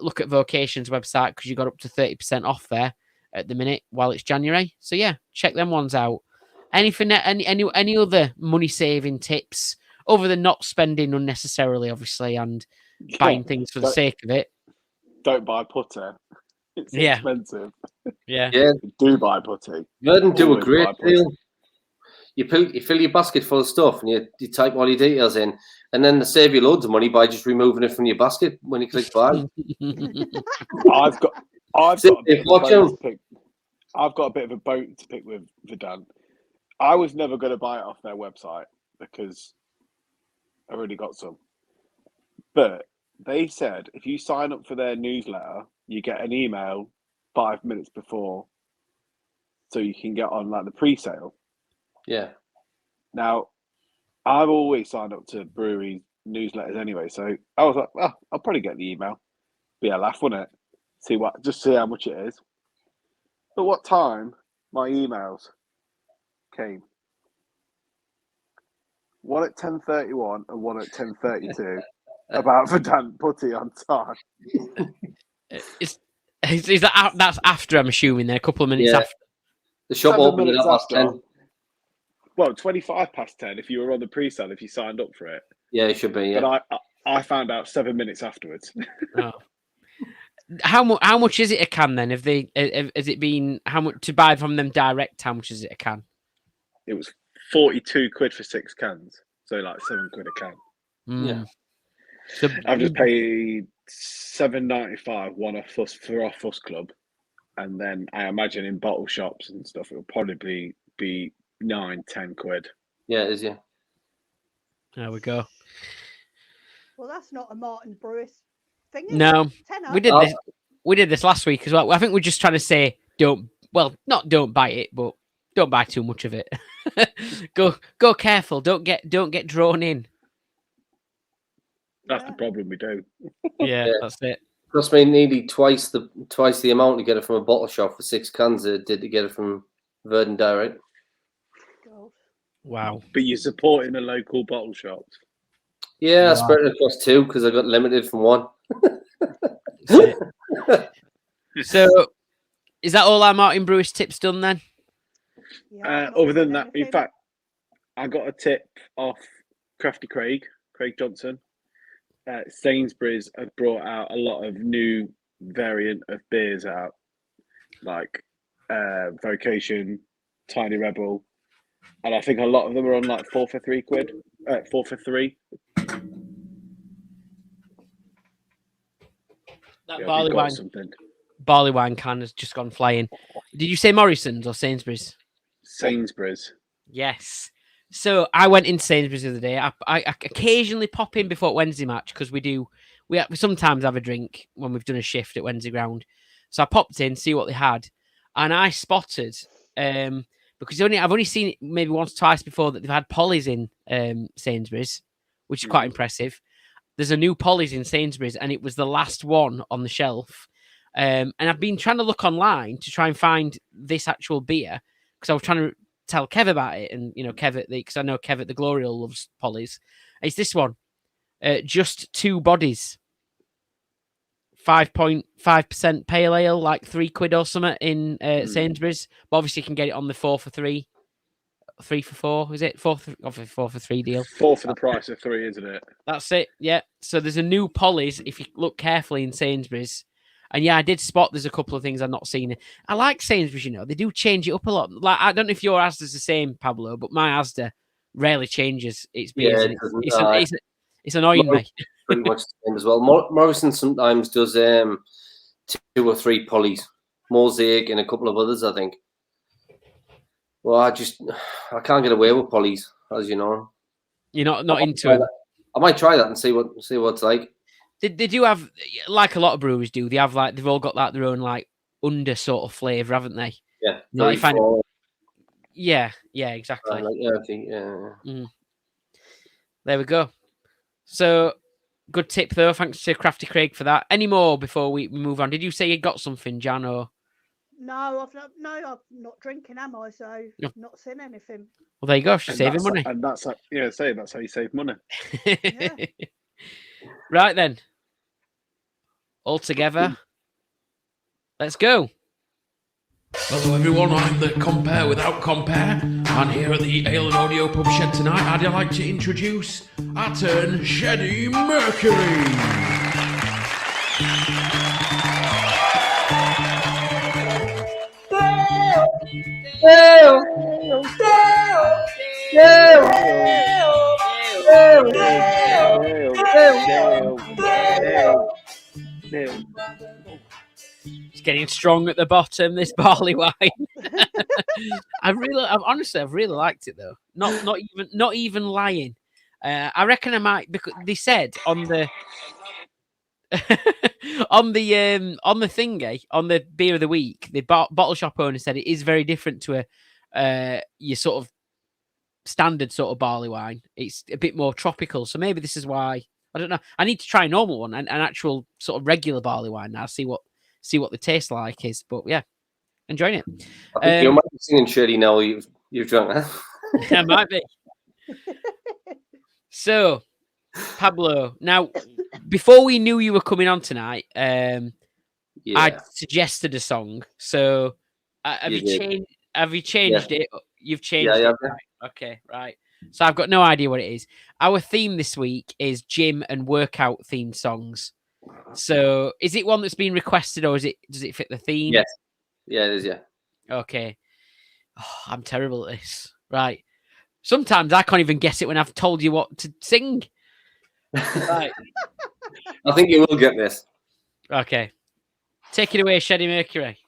look at Vocation's website because you got up to 30% off there at the minute while it's January. So yeah, check them ones out. Anything, any other money saving tips other than not spending unnecessarily, obviously, and buying things for the sake of it? Don't buy putty. It's expensive. Yeah. Do buy putty. Verdant do a great deal. You fill your basket full of stuff and you type all your details in, and then they save you loads of money by just removing it from your basket when you click buy. I've got a bit of a bone to pick with Verdant. I was never going to buy it off their website because I already got some. But they said if you sign up for their newsletter, you get an email 5 minutes before, so you can get on like the pre-sale. Yeah. Now, I've always signed up to brewery newsletters anyway, so I was like, well, I'll probably get the email. Be a laugh, wouldn't it? Just see how much it is. But what time my emails came? One at 10:31 and one at 10:32 about Verdant putty on time. Is that's after, I'm assuming, then a couple of minutes after. The shop opened at past 10. Well, 25 past 10 if you were on the pre-sale, if you signed up for it. Yeah, it should be, yeah. But I found out 7 minutes afterwards. Oh. How much is it a can then? Has it been how much to buy from them direct? How much is it a can? It was 42 quid for 6 cans, so like 7 quid a can. Yeah. So I've just paid $7.95 one off for our Fuss Club, and then I imagine in bottle shops and stuff it'll probably be 9-10 quid. Yeah, it is. Yeah. There we go. Well, that's not a Martin Brewis thing. No, we did this last week as well. I think we're just trying to say don't buy it, but don't buy too much of it. Go careful. Don't get drawn in. That's the problem we do. Yeah, that's it. Cost me nearly twice the amount to get it from a bottle shop for 6 cans it did to get it from Verdant Direct. God. Wow. But you're supporting the local bottle shops. Yeah, I spread it across 2 because I got limited from 1. So, is that all our Martin Brewis tips done then? Yeah, Other than that, in fact, I got a tip off Crafty Craig Johnson. Sainsbury's have brought out a lot of new variant of beers out, like Vocation, Tiny Rebel, and I think a lot of them are on like 4 for 3 quid. 4 for 3. That barley wine can has just gone flying. Did you say Morrison's or Sainsbury's? Sainsbury's. Yes. So I went in Sainsbury's the other day. I occasionally pop in before Wednesday match because we sometimes have a drink when we've done a shift at Wednesday ground. So I popped in, see what they had, and I spotted because I've only seen it maybe once or twice before that they've had Polly's in Sainsbury's, which is quite impressive. There's a new Polly's in Sainsbury's, and it was the last one on the shelf. And I've been trying to look online to try and find this actual beer because I was trying to tell Kev about it, and Kev because I know Kev at the Glory Hole loves Polly's. It's this one, just 2 bodies, 5.5% pale ale, like 3 quid or something in Sainsbury's. But obviously, you can get it on the 4 for 3, 3 for 4. Is it 4 for 3 deal? 4 for the price of 3, isn't it? That's it. Yeah. So there's a new Polly's if you look carefully in Sainsbury's. And yeah, I did spot there's a couple of things I've not seen. I like Sainsbury's, they do change it up a lot. Like I don't know if your Asda's the same, Pablo, but my Asda rarely changes its Yeah, beers. it and doesn't. it's annoying me. Pretty much the same as well. Morrison sometimes does 2 or 3 pulleys, Mosaic, and a couple of others, I think. Well, I can't get away with pulleys, as you know. You're not into it. I might try that and see what it's like. They do have, like a lot of breweries do. They have they've all got their own under sort of flavour, haven't they? Yeah, You find yeah, exactly. Yeah. There we go. So good tip though. Thanks to Crafty Craig for that. Any more before we move on? Did you say you got something, Jan? Or No, I'm not drinking, am I? So not seen anything. well, there you go. She's saving money. And that's how you save money. Yeah. Right then. All together. Let's go. Hello everyone, I'm the Compare Without Compare, and here at the Ale and Audio Pub Shed tonight, I'd like to introduce our turn, Sheddie Mercury. It's getting strong at the bottom, this barley wine. I've really liked it though. Not even lying. I reckon I might, because they said on the on the thingy, on the beer of the week, the bottle shop owner said it is very different to your sort of standard sort of barley wine. It's a bit more tropical, so maybe this is why. I don't know. I need to try a normal one, an actual sort of regular barley wine now. See what the taste like is. But yeah, enjoying it. I think you might be singing Sheddie now. You've drunk, huh? It might be. So, Pablo, now before we knew you were coming on tonight, I suggested a song. So, have you changed it? You've changed it. Yeah. Okay, right. So I've got no idea what it is. Our theme this week is gym and workout themed songs. So is it one that's been requested, or does it fit the theme? Yes. Yeah, it is, yeah. Okay. Oh, I'm terrible at this. Right. Sometimes I can't even guess it when I've told you what to sing. Right. I think you will get this. Okay. Take it away, Sheddie Mercury.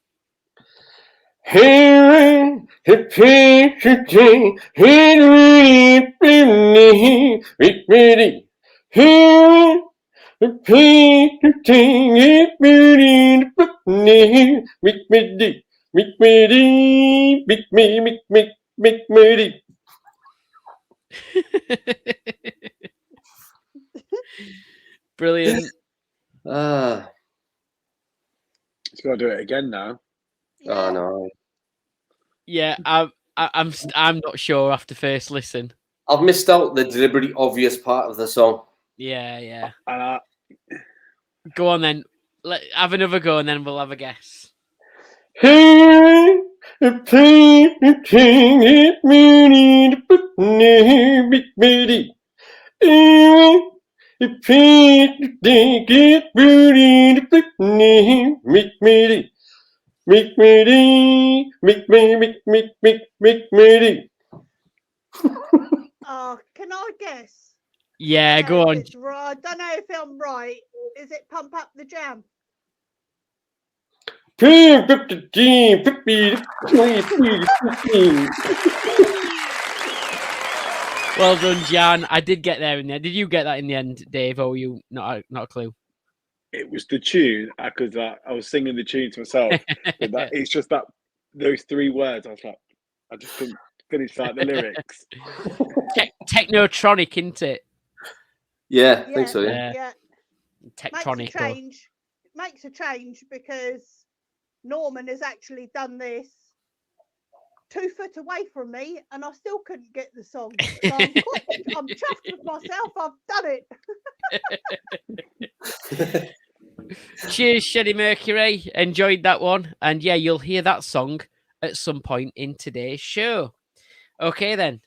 Brilliant. It's got to do it again now. Oh no. Yeah, I'm not sure after first listen. I've missed out the deliberately obvious part of the song. Yeah. And Go on then. Have another go and then we'll have a guess. Oh, can I guess? Yeah, go on. I don't know if I'm right. Is it Pump Up the Jam? Well done, Jan. I did get there in the end. Did you get that in the end, Dave, or were you not a clue? it was the tune, because I was singing the tune to myself. But it's just that those 3 words. I was like, I just couldn't finish the lyrics. Technotronic, isn't it? Yeah, I think so. Yeah. Yeah. Tectronic. Makes a change because Norman has actually done this 2 foot away from me, and I still couldn't get the song. So I'm chuffed with myself. I've done it. Cheers, Sheddie Mercury. Enjoyed that one. And yeah, you'll hear that song at some point in today's show. Okay, then.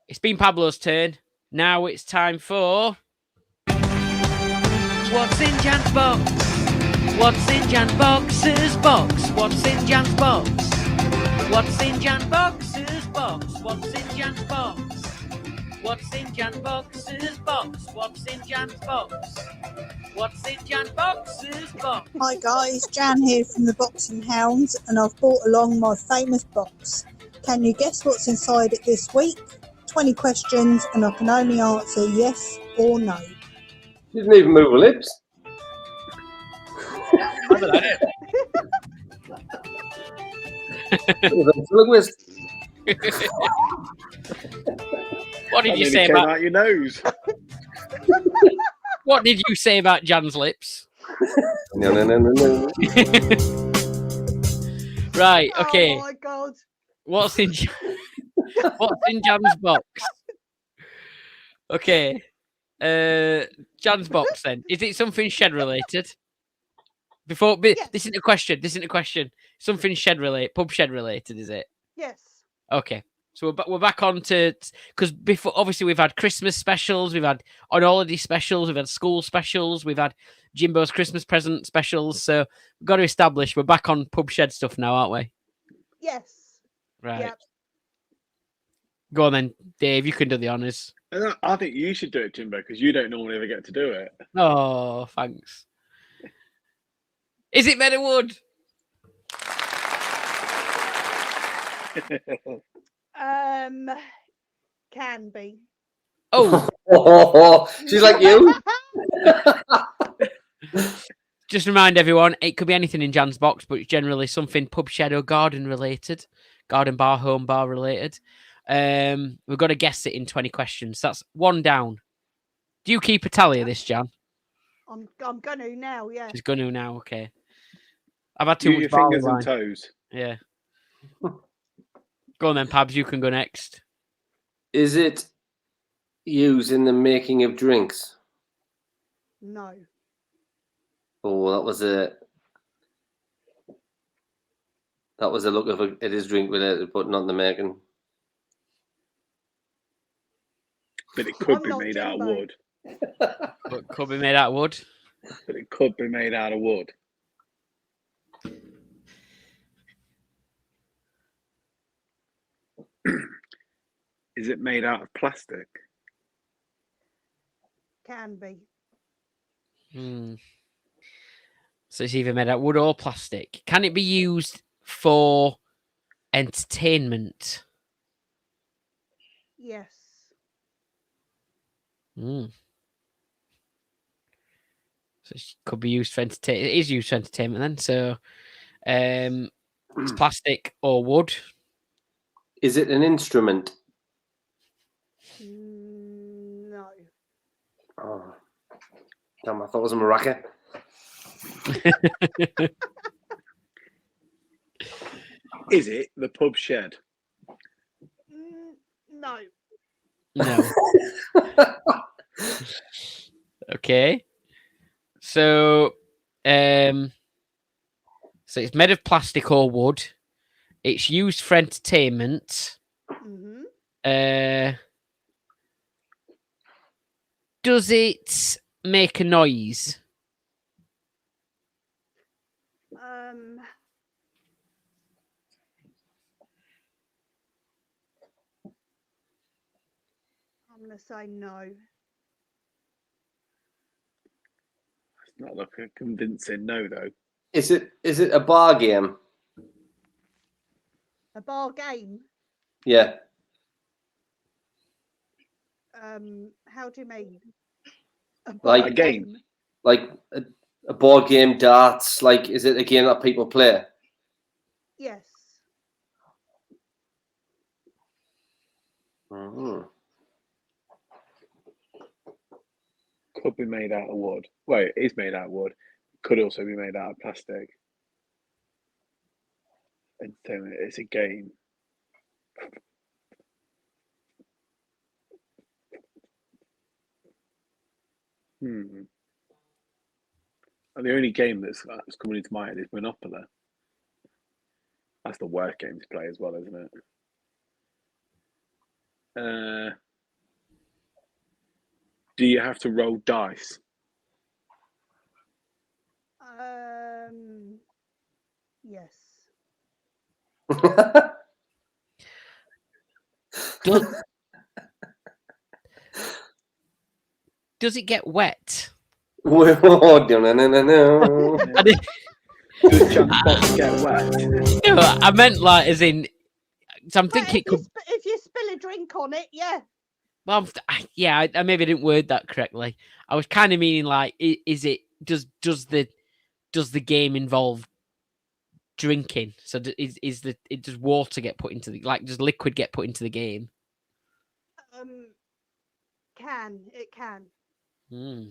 It's been Pablo's turn. Now it's time for... What's in Jan's box? What's in Jan's box's box? What's in Jan's box? What's in Jan's box's box? What's in Jan's box? What's in Jan's box's box? What's in Jan's box? What's in Jan's box's box? Hi guys, Jan here from the Boxing Hounds, and I've brought along my famous box. Can you guess what's inside it this week? 20 questions, and I can only answer yes or no. She didn't even move her lips. Ventriloquist. What did you That say nearly came about? out your nose. What did you say about Jan's lips? No. Right. Okay. Oh my god. What's in Jan's box? Okay. Jan's box then. Is it something shed related? Yes. This isn't a question. Something shed related, pub shed related, is it? Yes. Okay. So we're back on to, because before, obviously we've had Christmas specials, we've had on holiday specials, we've had school specials, we've had Jimbo's Christmas present specials. So we've got to establish we're back on pub shed stuff now, aren't we? Yes. Right. Yep. Go on then, Dave. You can do the honours. I think you should do it, Jimbo, because you don't normally ever get to do it. Oh, thanks. Is it made of wood? Can be. Oh, She's like you. just remind everyone, it could be anything in Jan's box, but it's generally something pub shed or garden related, garden bar, home bar related. We've got to guess it in 20 questions. That's one down. Do you keep a tally of this, Jan? I'm gonna now, yeah. She's going to now. Okay. I've had too Use much your barley fingers and wine. toes. Yeah. Go on then, Pabs. You can go next. Is it used in the making of drinks? No. Oh, that was a look of it is drink related, but not the making. But it could I'm be not made out of Jimbo. wood. But could be made out of wood. But it could be made out of wood. Is it made out of plastic? Can be. So it's either made out of wood or plastic. Can it be used for entertainment? Yes. So it could be used for entertainment. It is used for entertainment then. So it's plastic or wood. Is it an instrument? No. Oh, damn! I thought it was a maraca. Is it the pub shed? No. No. Okay. So it's made of plastic or wood. It's used for entertainment. Mm-hmm. Does it make a noise? I'm gonna say no. It's not like a convincing no, though. Is it a bar game? A bar game? Yeah. How do you mean? Like a game? Like a board game, darts. Like, is it a game that people play? Yes. Mm-hmm. Could be made out of wood. Well, it is made out of wood. Could also be made out of plastic. Entertainment. It's a game. And the only game that's coming into my head is Monopoly. That's the worst game to play as well, isn't it? Do you have to roll dice? Yes. Does it get wet? Oh, no. I did- Does Jack's box get wet? No, I meant like as in. So I'm But thinking it could. if you spill a drink on it, yeah. Well, yeah, I maybe didn't word that correctly. I was kind of meaning like, is it does the game involve drinking? So does water get put into the does liquid get put into the game? It can. Hmm.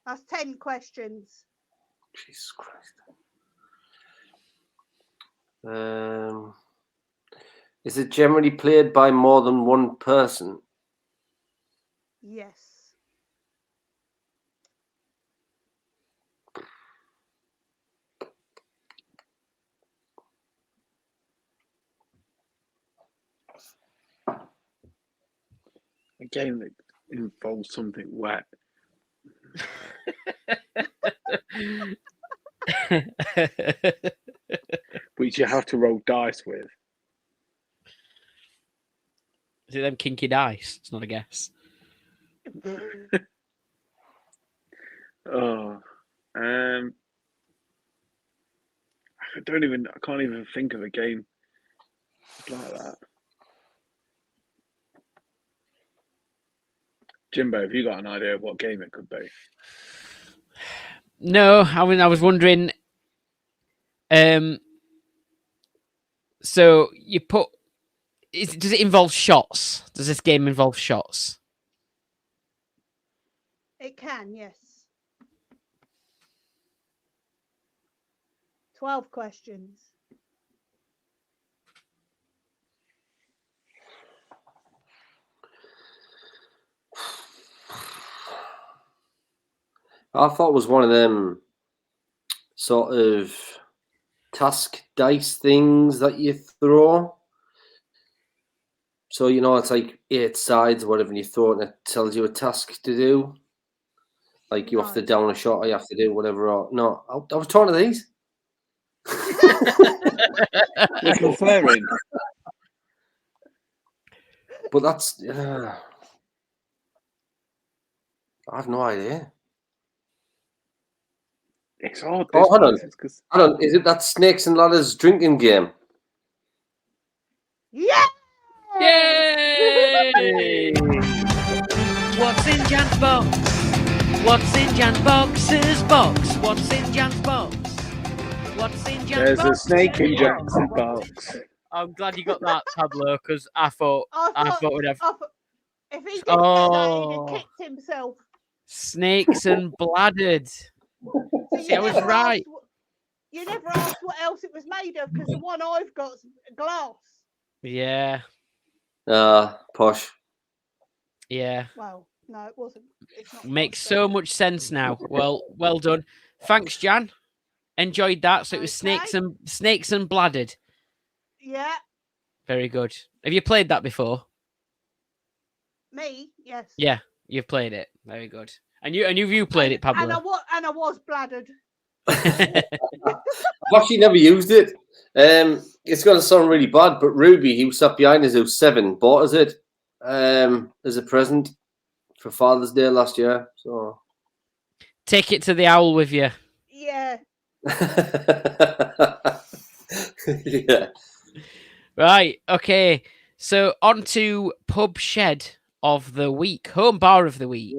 That's 10 questions. Jesus Christ. Is it generally played by more than one person? Yes. A game that involves something wet. Which you have to roll dice with. Is it them kinky dice? It's not a guess. Oh, I can't even think of a game like that. Jimbo, have you got an idea of what game it could be? No, I mean I was wondering. So you put. Does it involve shots? Does this game involve shots? It can, yes. 12 questions. I thought it was one of them sort of task dice things that you throw. So, it's like 8 sides or whatever, and you throw it and it tells you a task to do. Like you have to down a shot or you have to do whatever. No, I was talking to these. We're conferring. But that's... I have no idea. It's hard. Oh, hold on. Cause... Hold on. Is it that Snakes and Ladders drinking game? Yeah! Yay! What's in Jan's box? What's in Jan's box's box? What's in Jan's box? What's in Jan's There's box? a snake in Jack's box. I'm glad you got that, Pablo, because I thought we'd have if he didn't get that, he'd have kicked himself. snakes and bladdered. See, I was right. You never asked what else it was made of, because the one I've got's glass. Yeah. Posh. Yeah. Well, no, it wasn't. It's not Makes posh, so much sense now. Well done. Thanks, Jan. Enjoyed that. So it was Okay. snakes and bladdered. Yeah, Very good. Have you played that before? me, yes. Yeah, you've played it. Very good. And you played it, Pablo. And I was bladdered. I've actually never used it. It's going to sound really bad, but Ruby, who sat behind us, who's 7, bought us it as a present for Father's Day last year. So Take it to the owl with you. Yeah. yeah. Right. Okay. So on to Pub Shed of the week, home bar of the week,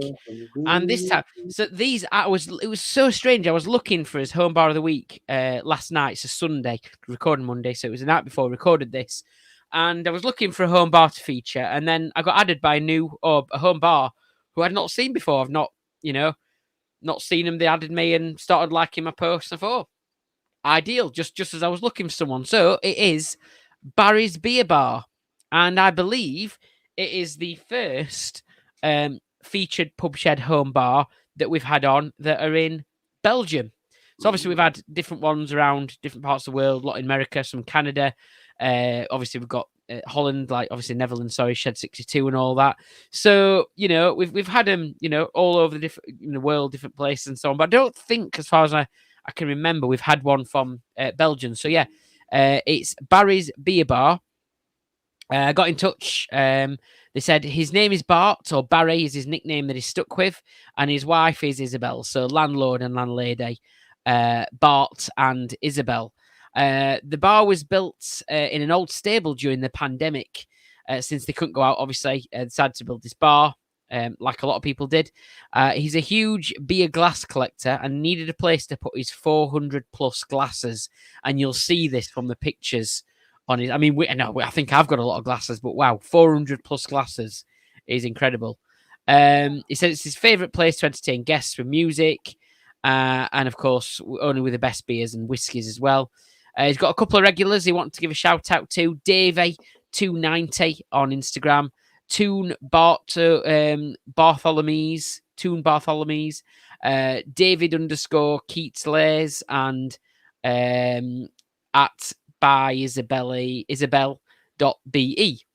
and this time, so it was so strange. I was looking for his home bar of the week last night. It's a Sunday, recording Monday, so it was the night before I recorded this, and I was looking for a home bar to feature, and then I got added by a home bar who I'd not seen before. I've not seen them. They added me and started liking my posts. I thought, ideal, just as I was looking for someone. So it is Barry's Beer Bar, and I believe it is the first featured Pub Shed home bar that we've had on that are in Belgium. So obviously we've had different ones around different parts of the world, a lot in America, some Canada. Obviously we've got Holland, like obviously Netherlands, Shed 62 and all that. So, we've had them, all over the world, different places and so on. But I don't think, as far as I I can remember we've had one from Belgium. So yeah, it's Barry's Beer Bar. I got in touch. They said his name is Bart, or Barry is his nickname that he's stuck with, and his wife is Isabel. So landlord and landlady, Bart and Isabel. The bar was built in an old stable during the pandemic. Since they couldn't go out, obviously, decided to build this bar, like a lot of people did. He's a huge beer glass collector and needed a place to put his 400 plus glasses. And you'll see this from the pictures on his. I mean, I think I've got a lot of glasses, but wow, 400 plus glasses is incredible. He said it's his favourite place to entertain guests with music, and of course, only with the best beers and whiskies as well. He's got a couple of regulars he wants to give a shout out to. Davey290 on Instagram, Toon Bartholomew's, David_Keats Lays, and at by Isabel.be.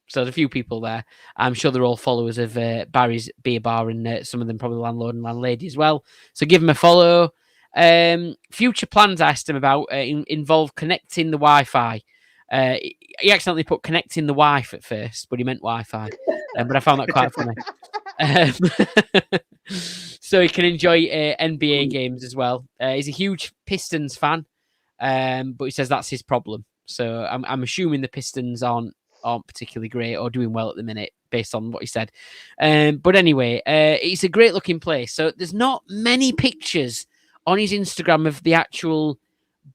So there's a few people there. I'm sure they're all followers of Barry's Beer Bar, and some of them probably landlord and landlady as well. So give them a follow. Future plans I asked him about involve connecting the Wi-Fi. He accidentally put connecting the wife at first, but he meant Wi-Fi. But I found that quite funny. So he can enjoy NBA games as well. He's a huge Pistons fan, but he says that's his problem. So I'm assuming the Pistons aren't particularly great or doing well at the minute, based on what he said. But anyway, it's a great looking place. So there's not many pictures on his Instagram of the actual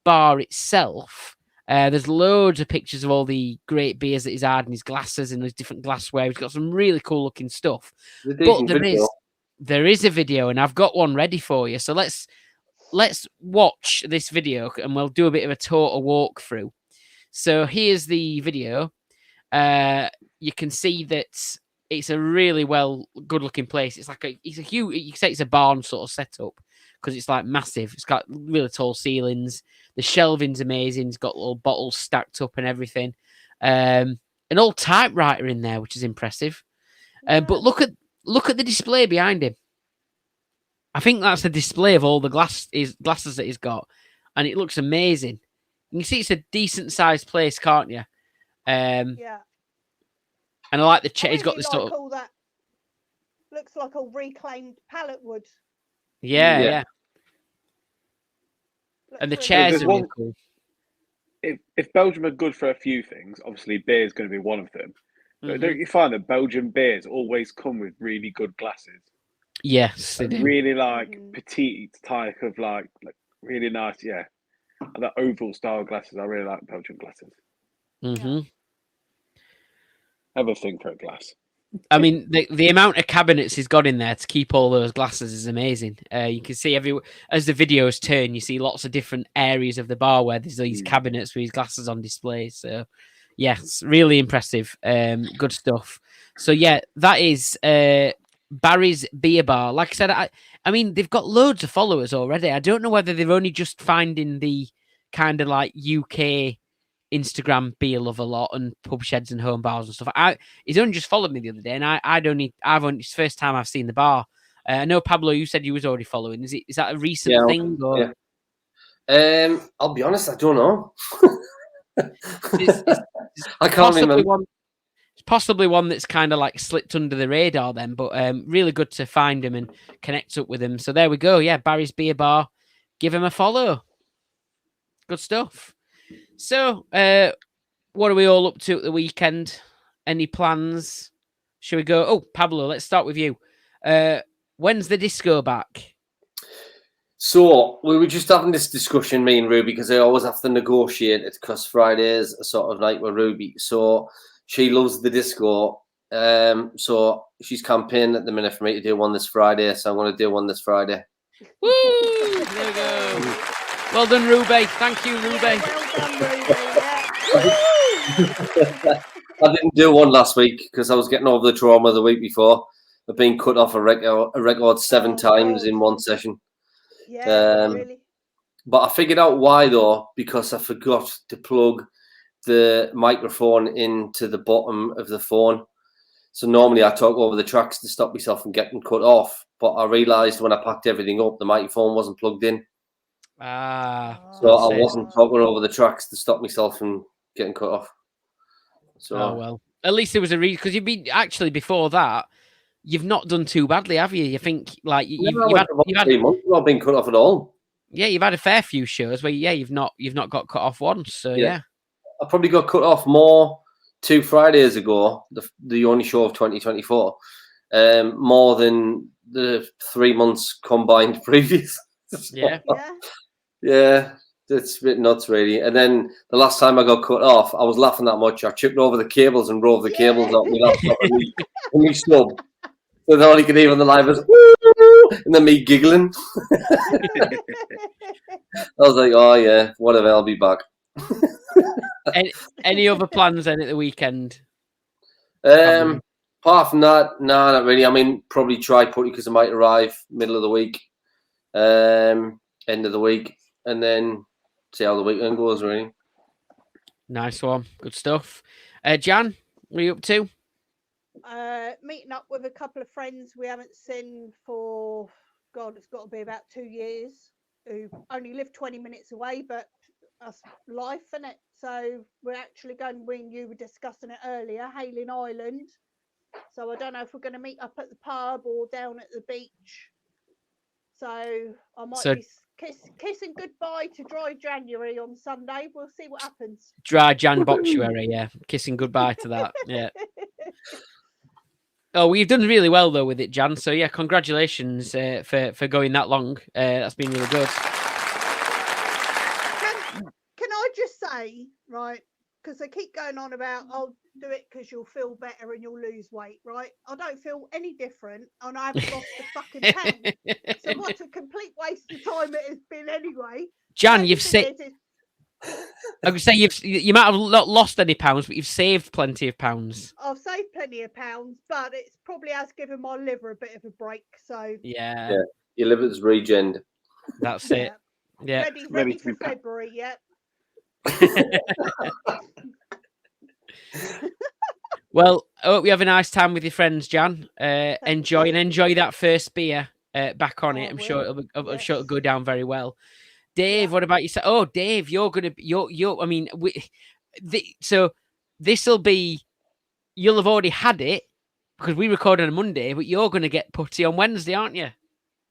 bar itself. There's loads of pictures of all the great beers that he's had and his glasses and his different glassware. He's got some really cool looking stuff. But there is a video, and I've got one ready for you. So let's watch this video, and we'll do a bit of a total walkthrough. So here's the video. You can see that it's a really good looking place. It's like it's a huge, you can say it's a barn sort of setup, because it's like massive. It's got really tall ceilings. The shelving's amazing. It's got little bottles stacked up and everything. An old typewriter in there, which is impressive. But look at the display behind him. I think that's a display of all the glasses that he's got, and it looks amazing. You can see it's a decent sized place, can't you? Yeah. And I like the chair. He's got this sort of all that. Looks like all reclaimed pallet wood. Yeah. And the chairs are really cool. If Belgium are good for a few things, obviously beer is going to be one of them. But don't you find that Belgian beers always come with really good glasses? Yes, they do. Really petite type of like really nice, yeah. And the oval style glasses. I really like Belgian glasses. Mm-hmm. Have a thing for a glass. I mean, the amount of cabinets he's got in there to keep all those glasses is amazing. You can see as the videos turn, you see lots of different areas of the bar where there's these cabinets with his glasses on display. So, yes, really impressive. Good stuff. So, yeah, that is Barry's Beer Bar. Like I said, I mean, they've got loads of followers already. I don't know whether they're only just finding the kind of like UK Instagram beer love a lot and pub sheds and home bars and stuff. He's only just followed me the other day, and it's the first time I've seen the bar. I know Pablo, you said you was already following. Is that a recent thing? Or? Yeah. I'll be honest, I don't know. It's I can't remember. It's possibly one that's kind of like slipped under the radar then, but really good to find him and connect up with him. So there we go. Yeah, Barry's Beer Bar. Give him a follow. Good stuff. So, what are we all up to at the weekend? Any plans? Shall we go? Oh, Pablo, let's start with you. When's the disco back? So, we were just having this discussion, me and Ruby, because I always have to negotiate it because Friday is a sort of night with Ruby. So, she loves the disco. So, she's campaigning at the minute for me to do one this Friday. So, I'm going to do one this Friday. Woo! There we go. Well done, Ruby. Thank you, Ruby. Well done, Ruby. I didn't do one last week because I was getting over the trauma the week before of being cut off a record 7 times in one session. Yeah, really. But I figured out why, though, because I forgot to plug the microphone into the bottom of the phone. So normally I talk over the tracks to stop myself from getting cut off. But I realised when I packed everything up, the microphone wasn't plugged in. So I that's it. wasn't talking over the tracks to stop myself from getting cut off. So Oh well, at least there was a reason, because you've been actually before that. You've not done too badly, have you? You think like no, you've, I you've went had for about you've had 3 months without being cut off at all. yeah, you've had a fair few shows where you've not got cut off once. So Yeah. I probably got cut off more 2 Fridays ago, the only show of 2024, more than the 3 months combined previous. Yeah. Yeah. It's a bit nuts, really. And then the last time I got cut off, I was laughing that much. I tripped over the cables and rove the cables out my laptop and me sub. So all you could hear on the live was, woo, and then me giggling. I was like, oh yeah, whatever, I'll be back. Any other plans then at the weekend? Apart from that, no, not really. I mean, probably try putty because I might arrive middle of the week, end of the week, and then see how the weekend goes, really. Nice one. Good stuff. Jan, what are you up to? Meeting up with a couple of friends we haven't seen for, God, it's got to be about 2 years, who only live 20 minutes away, but that's life, isn't it? So we're actually going, when you were discussing it earlier, Hailing Island. So I don't know if we're going to meet up at the pub or down at the beach. So I might be kissing goodbye to dry January on Sunday. We'll see what happens. Dry Jan Boxuary, yeah. Kissing goodbye to that, yeah. Oh, we've done really well though with it, Jan. So yeah, congratulations for going that long. That's been really good. Can I just say, right? Because they keep going on about, I'll do it because you'll feel better and you'll lose weight, right? I don't feel any different, and I haven't lost a fucking pound. So what a complete waste of time it has been anyway. Jan, you've said. I would say you might have not lost any pounds, but you've saved plenty of pounds. I've saved plenty of pounds, but it's probably has given my liver a bit of a break. So yeah. Your liver's regened. That's it. Yeah, ready for February. Yeah. Well, I hope you have a nice time with your friends, Jan. Enjoy that first beer back on it. I'm sure it'll go down very well. Dave, what about you? Oh, Dave, you're I mean, so this'll be, you'll have already had it because we record on a Monday, but you're going to get putty on Wednesday, aren't you?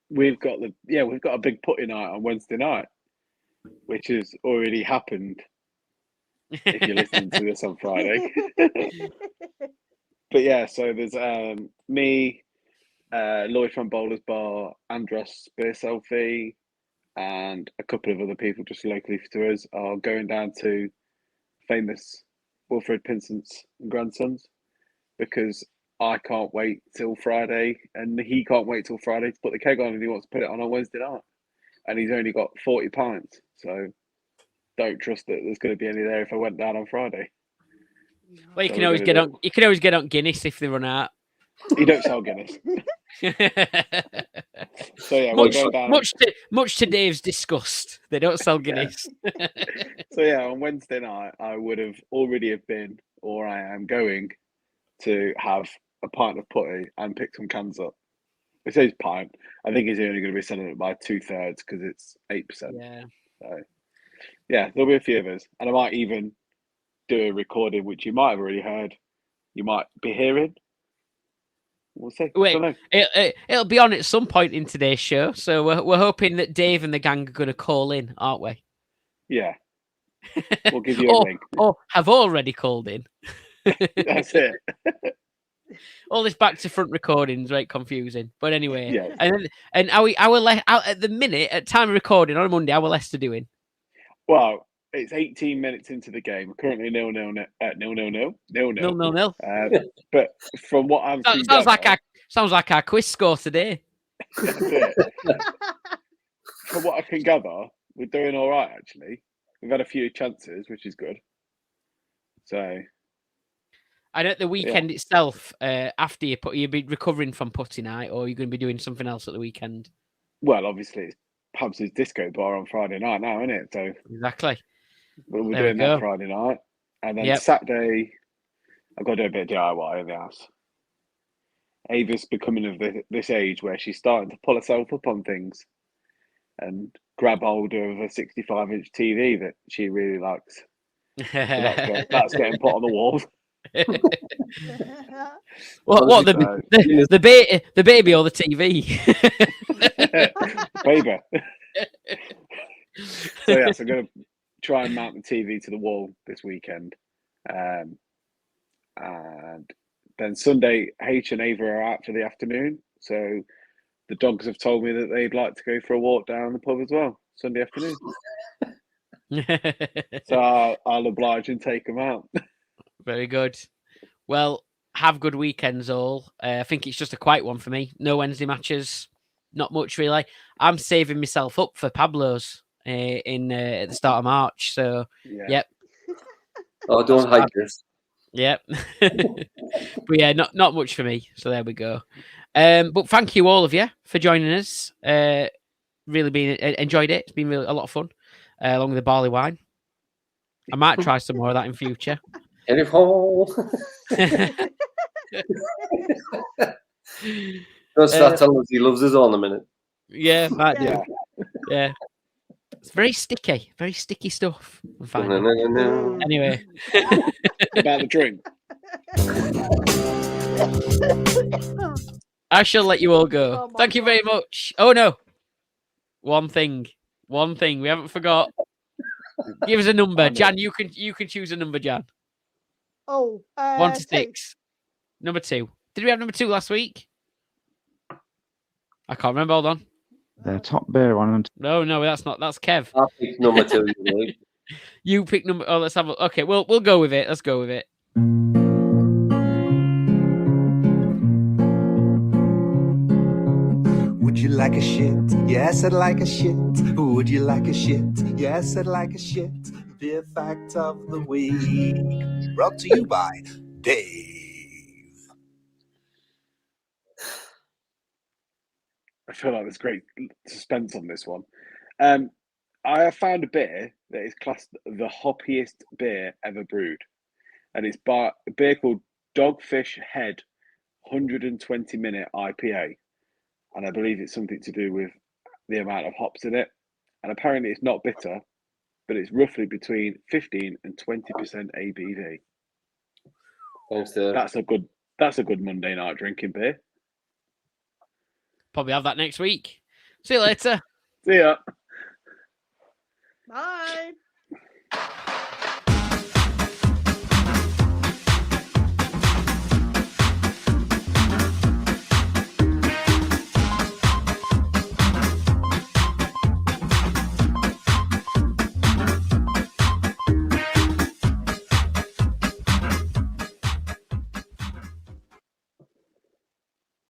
We've got a big putty night on Wednesday night, which has already happened. If you're listening to this on Friday. But yeah, so there's me, Lloyd from Bowler's Bar, Andros Beer Selfie, and a couple of other people just locally to us are going down to famous Wilfred Pinsent's and Grandsons, because I can't wait till Friday and he can't wait till Friday to put the keg on, and he wants to put it on Wednesday night, and he's only got 40 pints, so don't trust that there's going to be any there if I went down on Friday. Well, you can always get on. You can always get on Guinness if they run out. You don't sell Guinness. So yeah, much to Dave's disgust, they don't sell Guinness. So yeah, on Wednesday night, I would have already have been, or I am going to have a pint of putty and pick some cans up. It says pint. I think he's only going to be selling it by 2/3 because it's 8%. Yeah. So yeah, there'll be a few of us, and I might even do a recording, which you might have already heard. You might be hearing. We'll see. Wait, it'll be on at some point in today's show, so we're hoping that Dave and the gang are going to call in, aren't we? Yeah. We'll give you a ring. Or have already called in. That's it. All this back to front recordings, right? Confusing, but anyway. Yeah. And at the minute, at time of recording on a Monday, how are Leicester doing? Well, it's 18 minutes into the game. We're currently 0-0. But from what I'm seeing, sounds like our quiz score today. That's it. From what I can gather, we're doing all right. Actually, we've had a few chances, which is good. So, and at the weekend itself, after you'll be recovering from putty night, or you're going to be doing something else at the weekend. Well, obviously, it's Pubs' disco bar on Friday night now, isn't it? So exactly. We're doing that Friday night, and then Saturday, I've got to do a bit of DIY in the house. Ava's becoming of this age where she's starting to pull herself up on things, and grab hold of a 65-inch TV that she really likes. So that's getting put on the wall. What So- the baby or the TV? Baby. So yes, I'm going to try and mount the TV to the wall this weekend. And then Sunday, H and Ava are out for the afternoon. So the dogs have told me that they'd like to go for a walk down the pub as well, Sunday afternoon. So I'll oblige and take them out. Very good. Well, have good weekends all. I think it's just a quiet one for me. No Wednesday matches. Not much really. I'm saving myself up for Pablo's at the start of March. So, yep. Oh, don't hide this. Yep. But yeah, not much for me. So there we go. But thank you all of you for joining us. Really enjoyed it. It's been really a lot of fun. Along with the barley wine. I might try some more of that in future. Get it home. Don't start telling us he loves us all in a minute. Yeah, might do. Yeah. Yeah. It's very sticky stuff. I'm finding. No. Anyway. About the drink. I shall let you all go. Oh my Thank you God. very much. Oh no. One thing we haven't forgot. Give us a number. Jan, you can choose a number, Jan. Oh, 1 to 2. 6. Number 2. Did we have number 2 last week? I can't remember. Hold on. The top beer one. No, that's Kev. I'll pick number 2. You know. You pick number. Oh, let's have a. Okay, we'll go with it. Let's go with it. Would you like a shit? Yes, I'd like a shit. Would you like a shit? Yes, I'd like a shit. Beer fact of the week. Brought to you by Dave. I feel like there's great suspense on this one. I have found a beer that is classed the hoppiest beer ever brewed. And it's by a beer called Dogfish Head 120-minute IPA. And I believe it's something to do with the amount of hops in it. And apparently it's not bitter, but it's roughly between 15 and 20% ABV. Thanks to That's a good Monday night drinking beer. Probably have that next week. See you later. See ya. Bye.